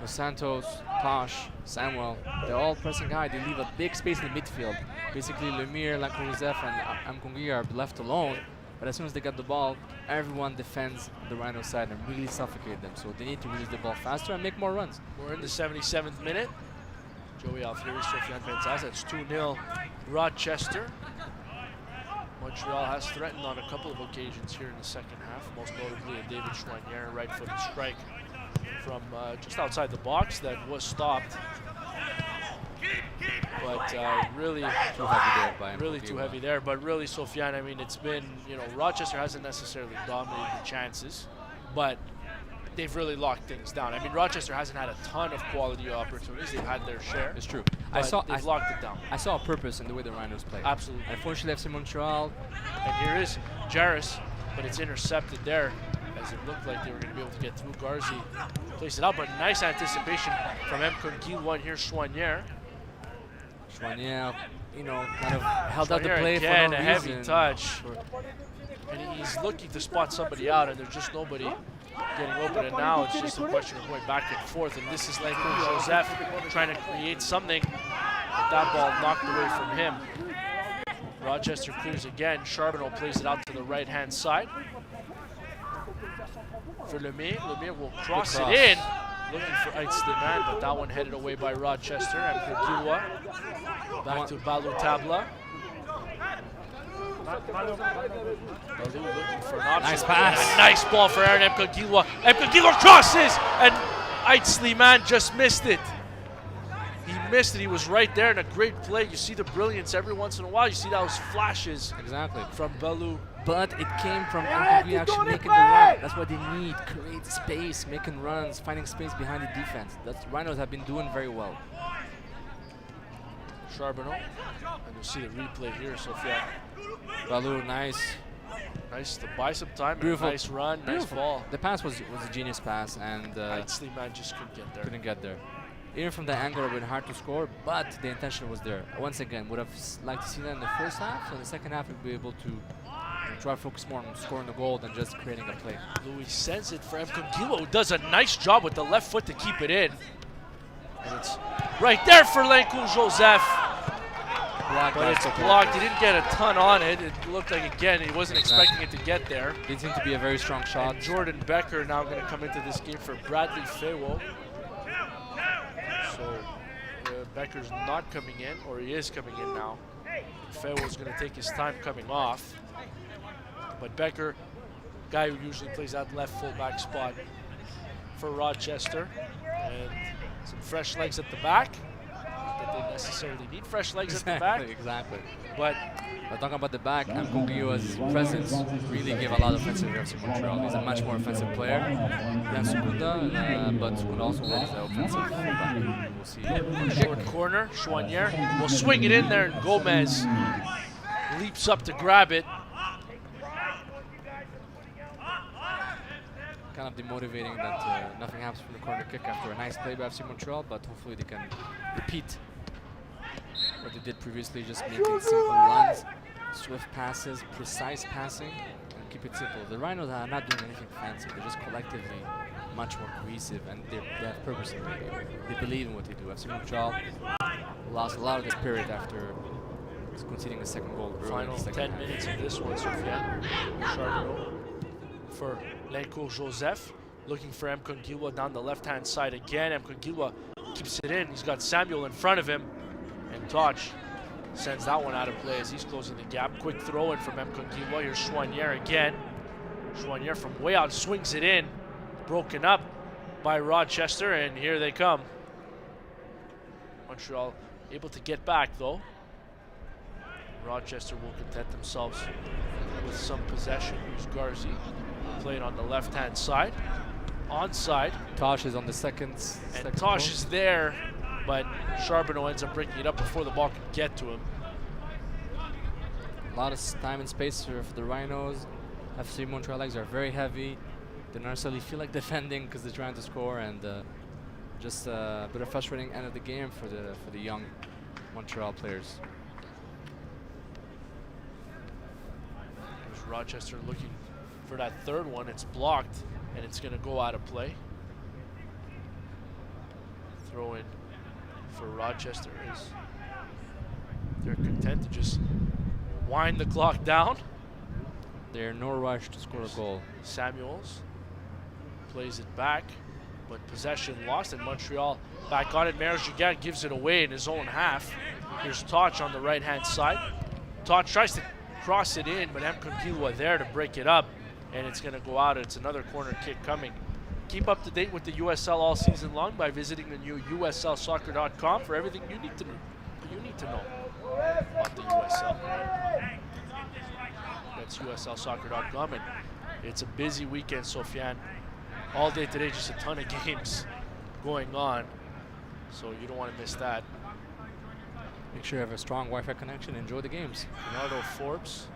Santos, Tosh, Samuel. They're all pressing high. They leave a big space in the midfield. Basically, Lemire, Joseph, and Amkongi are left alone. But as soon as they get the ball, everyone defends the Rhino side and really suffocate them. So they need to release the ball faster and make more runs. We're in the 77th minute. Joey Alfieri, Sofiane Benzaz. It's 2-0 Rochester. Montreal has threatened on a couple of occasions here in the second half, most notably a David Chouanière right-footed strike from just outside the box that was stopped. But really Too heavy there by really too heavy there. But really, Sofiane, I mean, it's been, you know, Rochester hasn't necessarily dominated the chances, but they've really locked things down. I mean, Rochester hasn't had a ton of quality opportunities. They've had their share. It's true. They've locked it down. I saw a purpose in the way the Rhinos play. Absolutely. Unfortunately, FC Montreal. And here is Jarris, but it's intercepted there, as it looked like they were going to be able to get through. Garzi placed it out, but nice anticipation from M. Kongilwa. Here's Chouanière. Chouanière, you know, kind of held out the play again, for no a heavy reason. touch. And he's looking to spot somebody out, and there's just nobody getting open. And now it's just a question of going back and forth. And this is Lencourt Joseph trying to create something, but that ball knocked away from him. Rochester clears again. Charbonneau plays it out to the right-hand side for Lemire. Lemire will cross it in, looking for Aitzliman, but that one headed away by Rochester. And Kogilwa back to Balou Tabla. Balou looking for an option. Nice pass. And a nice ball for Aaron Mkogilwa. Mkogilwa crosses, and Aitzliman just missed it. He missed it. He was right there in a great play. You see the brilliance every once in a while. You see those flashes Exactly. from Balou. But it came from Amkongi actually making the run. That's what they need. Create space, making runs, finding space behind the defense. That's Rhinos have been doing very well. Charbonneau. And you'll see the replay here, Sophia. Balou, nice. Nice to buy some time. Beautiful. Nice run, nice ball. The pass was a genius pass, and Aitzliman just couldn't get there. couldn't get there. Even from the angle, it would have been hard to score, but the intention was there. Once again, would have liked to see that in the first half, so in the second half, we'd be able to try to focus more on scoring the goal than just creating a play. Louis sends it for Mkogilwa, who does a nice job with the left foot to keep it in. And it's right there for Lencourt Joseph. But it's blocked. He didn't get a ton on it. It looked like, again, he wasn't expecting it to get there. It seemed to be a very strong shot. And Jordan Becker now going to come into this game for Bradley Faywo. So Becker's not coming in, or he is coming in now. Faywo's going to take his time coming off. But Becker, guy who usually plays that left fullback spot for Rochester. And some fresh legs at the back. Not that they necessarily need fresh legs at the back. Exactly. But talking about the back, Mkogilwa's presence really gave a lot of offensive reps in Montreal. He's a much more offensive player than Sukunda, but Sukunda also was the offensive fullback. We'll see. short corner, Chouanière will swing it in there, and Gomez leaps up to grab it. Kind of demotivating that nothing happens from the corner kick after a nice play by FC Montreal, but hopefully they can repeat what they did previously, just making simple runs, swift passes, precise passing, and keep it simple. The Rhinos are not doing anything fancy. They're just collectively much more cohesive, and they have purpose in their game. They believe in what they do. FC Montreal lost a lot of the spirit after conceding a second goal. Final 10 minutes of this one, Sofiane. Charbonneau for Lencourt Joseph, looking for Mkogilwa down the left-hand side again. Mkogilwa keeps it in. He's got Samuel in front of him, and Toch sends that one out of play as he's closing the gap. Quick throw in from Mkogilwa. Here's Chouanière again. Chouanière from way out swings it in. Broken up by Rochester, and here they come. Montreal able to get back though. Rochester will content themselves with some possession. Here's Garzi, playing on the left-hand side. Onside. Tosh is on the second And Tosh is there, but Charbonneau ends up breaking it up before the ball can get to him. A lot of time and space for the Rhinos. FC Montreal legs are very heavy. They don't necessarily feel like defending because they're trying to score, and just a bit of frustrating end of the game for the young Montreal players. Rochester looking for that third one. It's blocked, and it's going to go out of play. Throw in for Rochester is they're content to just wind the clock down. They're in no rush to score a goal. Samuels plays it back, but possession lost, and Montreal back on it. Mergigan gives it away in his own half. Here's Toch on the right-hand side. Toch tries to cross it in, but Mkongilwa there to break it up, and it's going to go out. It's another corner kick coming. Keep up to date with the USL all season long by visiting the new USLsoccer.com for everything you need to know about the USL. That's USLsoccer.com, and it's a busy weekend, Sofiane. All day today, just a ton of games going on, so you don't want to miss that. Make sure you have a strong Wi-Fi connection. Enjoy the games. Leonardo Forbes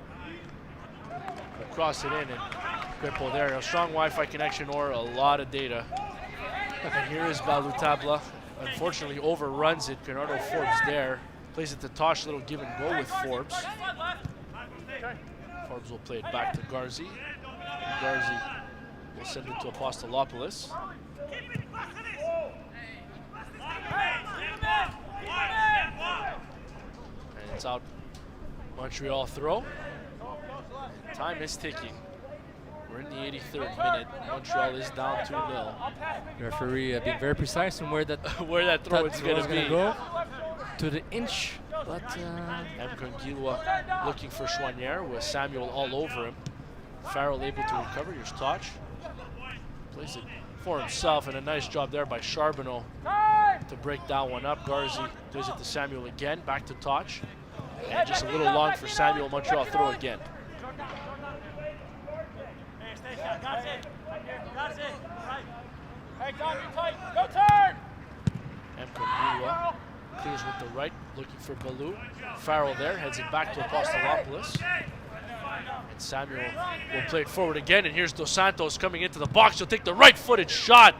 will cross it in, and Grippo there. A strong Wi-Fi connection or a lot of data. And here is Balutabla. Unfortunately, overruns it. Leonardo Forbes there. Plays it to Tosh. Little give and go with Forbes. Forbes will play it back to Garzi. Garzi will send it to Apostolopoulos. And it's out. Montreal throw. And time is ticking. We're in the 83rd minute. Montreal is down 2-0. The referee being very precise on where that Where that throw is going to be. Go to the inch, but Mkongilwa looking for Chouanière with Samuel all over him. Farrell able to recover. Here's Toch. Plays it for himself, and a nice job there by Charbonneau to break that one up. Garzi plays it to Samuel again, back to Toch. And just a little long for Samuel. Montreal throw again. Mkongilwa clears with the right, looking for Balou. Farrell there, heads it back to Apostolopoulos. And Samuel will play it forward again, and here's Dos Santos coming into the box. He'll take the right-footed shot.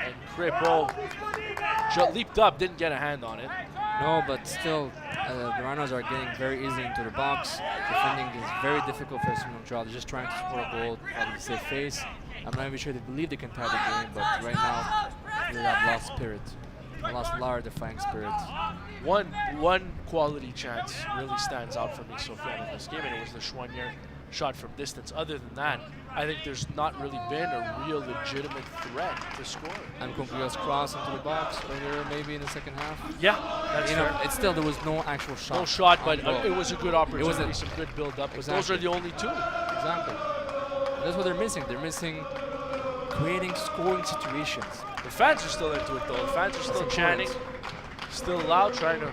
And Crippo leaped up, didn't get a hand on it. no, but still, the Rhinos are getting very easily into the box. Defending is very difficult for Montreal. They're just trying to score a goal out of the safe face. I'm not even sure they believe they can tie the game, but right now they have lost spirit. Lost a lot of defying spirit. One quality chance really stands out for me so far in this game, and it was the Chouanière shot from distance. Other than that, I think there's not really been a real legitimate threat to score. And Mkongilwa's cross into the box earlier, maybe in the second half. Yeah, that's fair. It's still, there was no actual shot. No shot, but goal. it was a good opportunity, It was some good build-up. But Exactly. those are the only two. Exactly. That's what they're missing. They're missing creating scoring situations. The fans are still into it, though. The fans are still chanting, still loud, trying to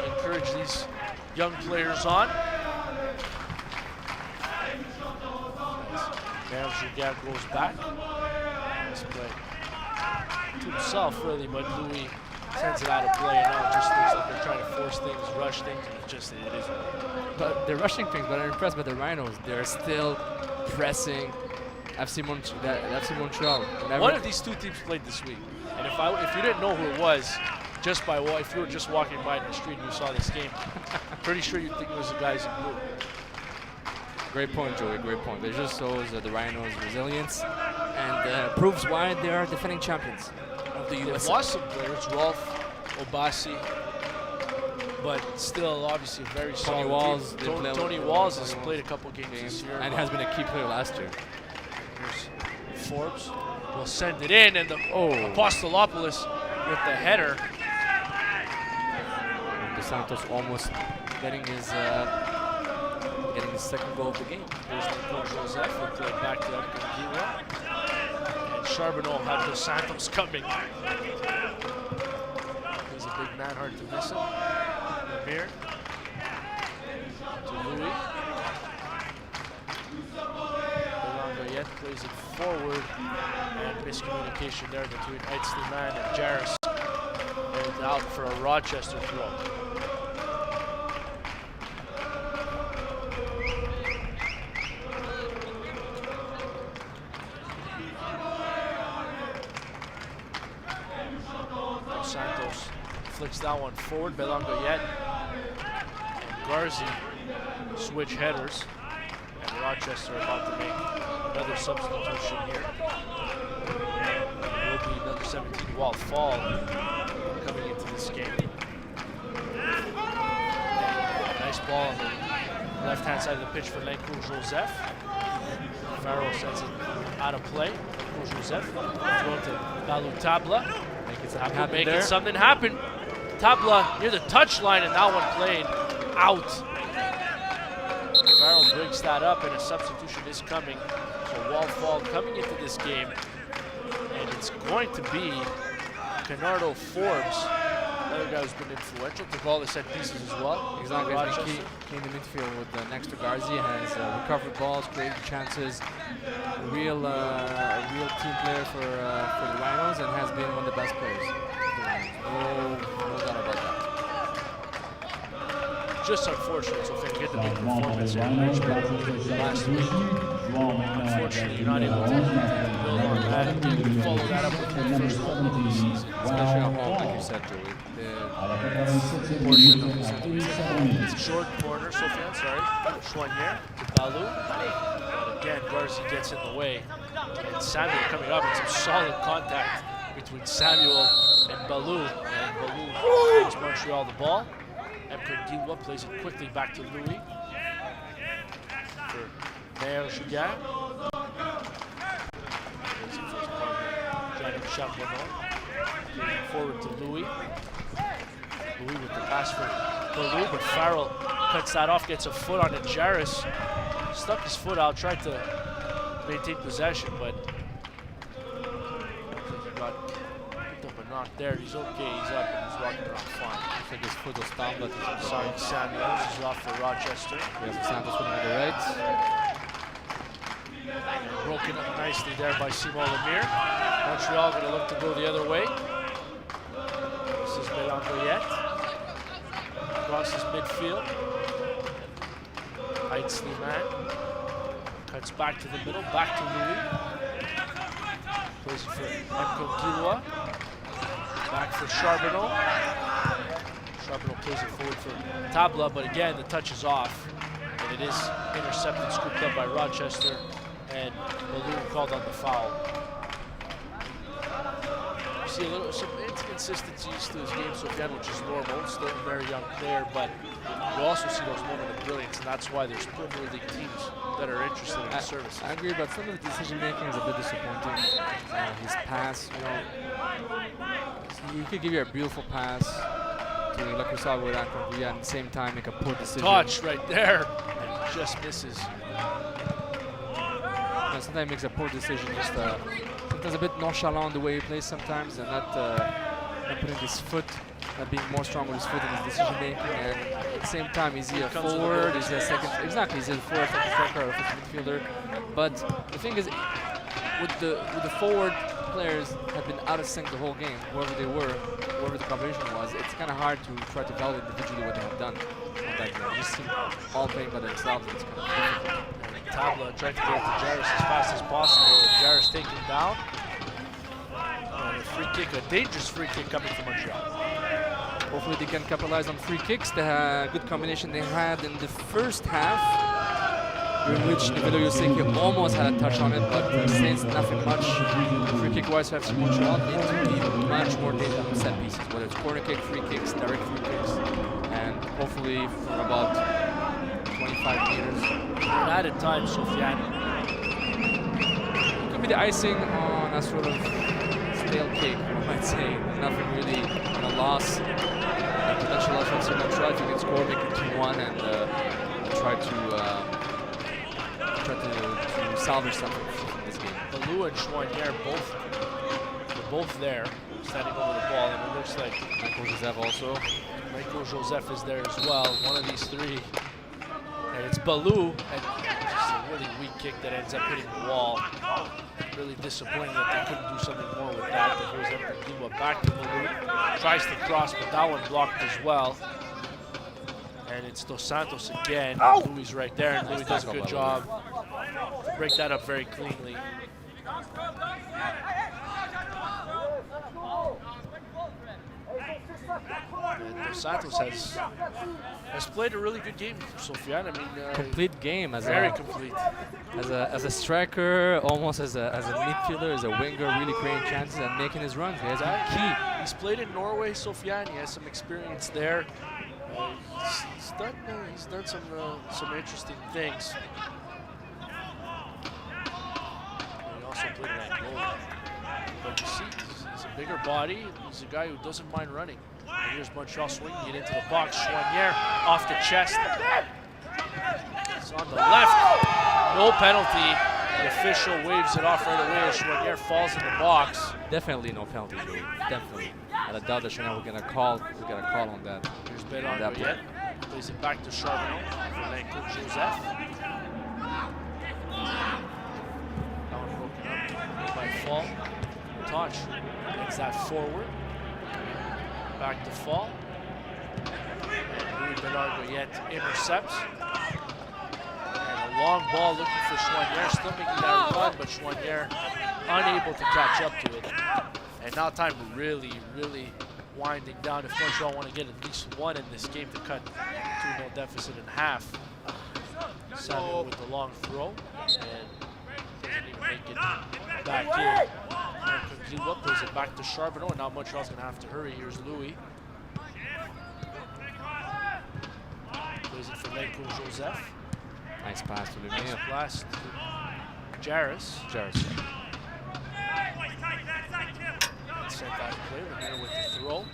encourage these young players on. Mergigan goes back. Nice play to himself, really, but Louis sends it out of play, and now it just looks like they're trying to force things, rush things, and it is. But they're rushing things, but I'm impressed by the Rhinos. They're still pressing FC Montreal. One of these two teams played this week, and if you didn't know who it was, just by if you were just walking by in the street and you saw this game, pretty sure you'd think it was the guys in blue. Great point, Joey. Great point. It just shows the Rhinos' resilience and proves why they are defending champions of the They've US. lost some players, Rolf, Obasi, but still obviously very solid. Walls, team. they Tony play- Walls Tony has Walls. played a couple games this year. And has been a key player last year. Here's Forbes will send it in, and the Apostolopoulos with the header. Dos Santos almost getting his second goal of the game. Here's Nico Joseph will play back to Mkongilwa. And Charbonneau had Dos Santos coming. He's a big man, hard to miss him. Lemire to Louis. Yet plays it forward, and miscommunication there between Eitzliman and Jarris. And out for a Rochester throw. Dos Santos flicks that one forward. Belongo yet. Garzi switch headers. And Rochester about to make another substitution here. There will be another 17 wall fall coming into this game. Nice ball on the left-hand side of the pitch for Lenko Joseph. Farrell sends it out of play. Lenko Joseph throw to Balu Tabla. Making something happen. Tabla near the touchline, and that one played out. Farrell breaks that up, and a substitution is coming. So wall fall coming into this game, and it's going to be Canardo Forbes, another guy who's been influential to all the set pieces as well. Exactly. He came in the midfield with next to Garzi, has recovered balls, created chances. A real team player for the Rhinos, and has been one of the best players. No doubt about that. Just unfortunate, so if they get the big performance in Richmond last week, unfortunately you're not able to build on that and follow that up with the first one of the season. Especially at home, like you said, Joey. Portion of the center. It's a short corner, Sofiane, sorry. Chouanier to Balu. And again, Garzi gets in the way. And Samuel coming up, and some solid contact between Samuel and Balu. And Balu gives Montreal the ball. Mkongilwa plays it quickly back to Louis for Mayor Jugar. Janet Charbonneau forward to Louis. Louis with the pass for Balu, but Farrell cuts that off, gets a foot on it. Jarris stuck his foot out, tried to maintain possession, but he got picked up a knock there. He's okay, he's up, and he's walking around fine. I think his foot was down, but Sorry, Samuels is off for Rochester. Yes, Santos with the right. Broken up nicely there by Simon Lemire. Montreal going to look to go the other way. This is Belangoyette. Crosses midfield. Heights Sliman. Cuts back to the middle, back to Louis. Plays it for Mkongilwa. Back for Charbonneau. Charbonneau plays it forward for Tabla, but again, the touch is off. And it is intercepted, scooped up by Rochester, and Balloon called on the foul. You see some inconsistencies to his game, Sofiane, which is normal. Still a very young player, but you also see those moments of brilliance, and that's why there's Premier League teams that are interested in his services. I agree, but some of the decision making is a bit disappointing. His pass, he could give you a beautiful pass to, like we saw with Ankon, and at the same time make a poor decision. Touch right there, and just misses. Sometimes makes a poor decision, just sometimes a bit nonchalant the way he plays sometimes, and not putting his foot, being more strong with his foot in his decision making. And at the same time, is he a forward? Is he a second? Exactly, he's a forward, second striker, or a fifth midfielder. But the thing is, with the forward players have been out of sync the whole game, whoever they were, whoever the combination was. It's kind of hard to try to validate individually what they have done on that game. They just seem all playing by themselves. It's kind of difficult. Tabla tried to get it to Jarris as fast as possible. Jarris taken down. And a free kick, a dangerous free kick coming from Montreal. Hopefully they can capitalize on free kicks. The good combination they had in the first half, in which Nicolas Yoseki almost had a touch on it, but since nothing much free kick wise for FC Montreal, need to be much more data on set pieces, whether it's corner kick, free kicks, direct free kicks, and hopefully from about 25 meters. At a time, Sofiane. It could be the icing on a sort of stale cake, I might say. Nothing really in a loss. Potential loss for FC Montreal. If you can score, make it 2-1, and try to salvage something from this game. Balou and Chouanier they're both there, standing over the ball, and it looks like Michael Joseph also. Michael Joseph is there as well, one of these three. And it's Balou, and just a really weak kick that ends up hitting the wall. Really disappointing that they couldn't do something more with that, but here's Mkongilwa back to Balou. Tries to cross, but that one blocked as well. And it's Dos Santos again. Louis right there, and Louis does a good job to break that up very cleanly. And Dos Santos has played a really good game for Sofiane. I mean, Complete game as very a complete. as a striker, almost as a midfielder, as a winger, really creating chances and making his runs. He has been key. He's played in Norway, Sofiane. He has some experience there. He's done some interesting things. He also played in Angola. But you see, he's a bigger body. He's a guy who doesn't mind running. And here's Montreal swinging it into the box. Choinière off the chest. It's on the left. No penalty. The official waves it off right away as Choinière falls in the box. Definitely no penalty, Louis. Definitely. I doubt that we're gonna call on that. Here's Bélanger yet. Plays it back to Charbonneau for Lenko Joseph. That one broken up by Fall. Touch. Gets that forward. Back to Fall. And Louis Bélanger intercepts. And a long ball looking for Choinière. Still making that run, but Choinière unable to catch up to it. And now time really winding down if Montreal want to get at least one in this game to cut 2-0 deficit in half. Samuel with the long throw and doesn't even make it back in. And Conquilua plays it back to Charbonneau, and now Montreal's going to have to hurry. Here's Louis. Plays it for Lenko Joseph. Nice pass to Nice Lemire. blast to Jairus. Sent out of play. Lemire with the throw.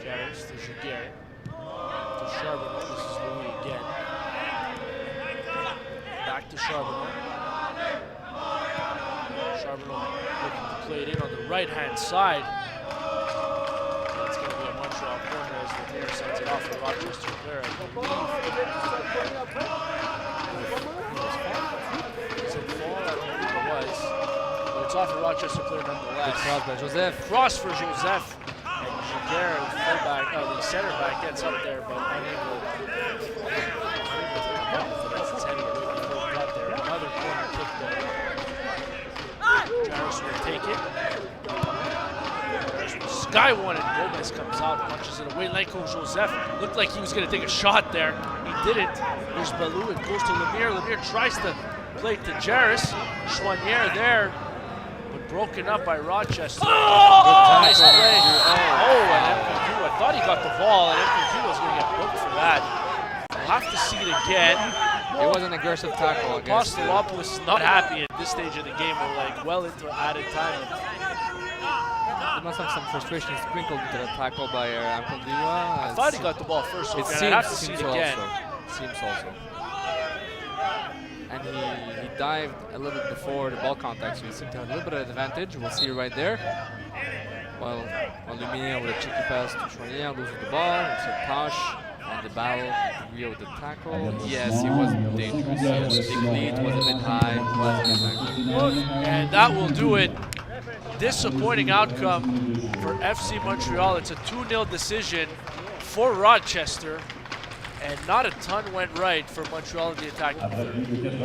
Jairus to Giguère. To Charbonneau. This is Louis again. Back to Charbonneau. Charbonneau looking to play it in on the right-hand side. It's going to be a Montreal corner as Lemire sends it off for Rochester player. Is it Fall? I don't think it was. But it's off for Rochester player nonetheless. Good cross by Joseph. Cross for Joseph. And Giguère, the center back, gets up there, but unable to his head before he got there. Another corner kick though. Jairus will take it. Sky one, and Gomez comes out, punches it away. Lenko Joseph looked like he was going to take a shot there. He didn't. There's Balou. It goes to Lemire. Lemire tries to play to Jairus. Choinière there, but broken up by Rochester. Nice play. And MPQ. I thought he got the ball, and MPQ was going to get booked for that. We'll have to see it again. It was an aggressive tackle against Apostolopoulos is not happy at this stage of the game. We're like well into added time. There must have some frustration sprinkled into the tackle by Conquilua. I thought he got the ball first. It I'd have to see it again. Seems also. And he dived a little bit before the ball contact, so he seemed to have a little bit of advantage. We'll see right there. While Lemire with a cheeky pass to Choinière loses the ball. It's a Tosh and the battle with the tackle. Yes, he was dangerous. Yes, the cleat was a bit high. And that will do it. Disappointing outcome for FC Montreal. It's a 2-0 decision for Rochester, and not a ton went right for Montreal in the attacking third.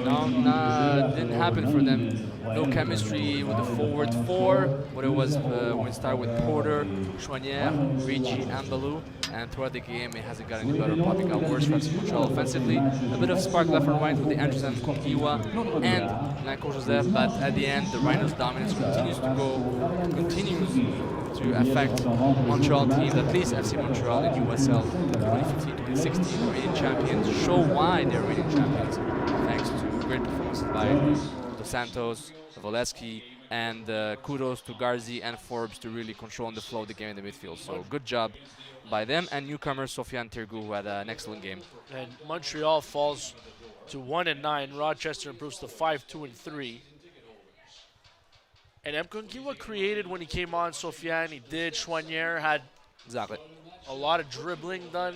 No, didn't happen for them. No chemistry with the forward four. What it was when we started with Porter, Choinière, Ricci, and Balou. And throughout the game, it hasn't gotten any better. Probably got worse for FC Montreal offensively. A bit of spark left and right with the entrance of Conquilua and Lenko Joseph, but at the end, the Rhinos' dominance continues to affect Montreal teams, at least FC Montreal in USL 2015-2016. The reigning champions show why they're reigning champions, thanks to great performances by Dos Santos, Volesky, and kudos to Garzi and Forbes to really control the flow of the game in the midfield. So good job by them, and newcomer Sofiane Tergou, who had an excellent game. And Montreal falls to 1-9. Rochester improves to 5-2-3. And Conquilua created when he came on. Sofiane, he did. Choinière had Exactly. a lot of dribbling done.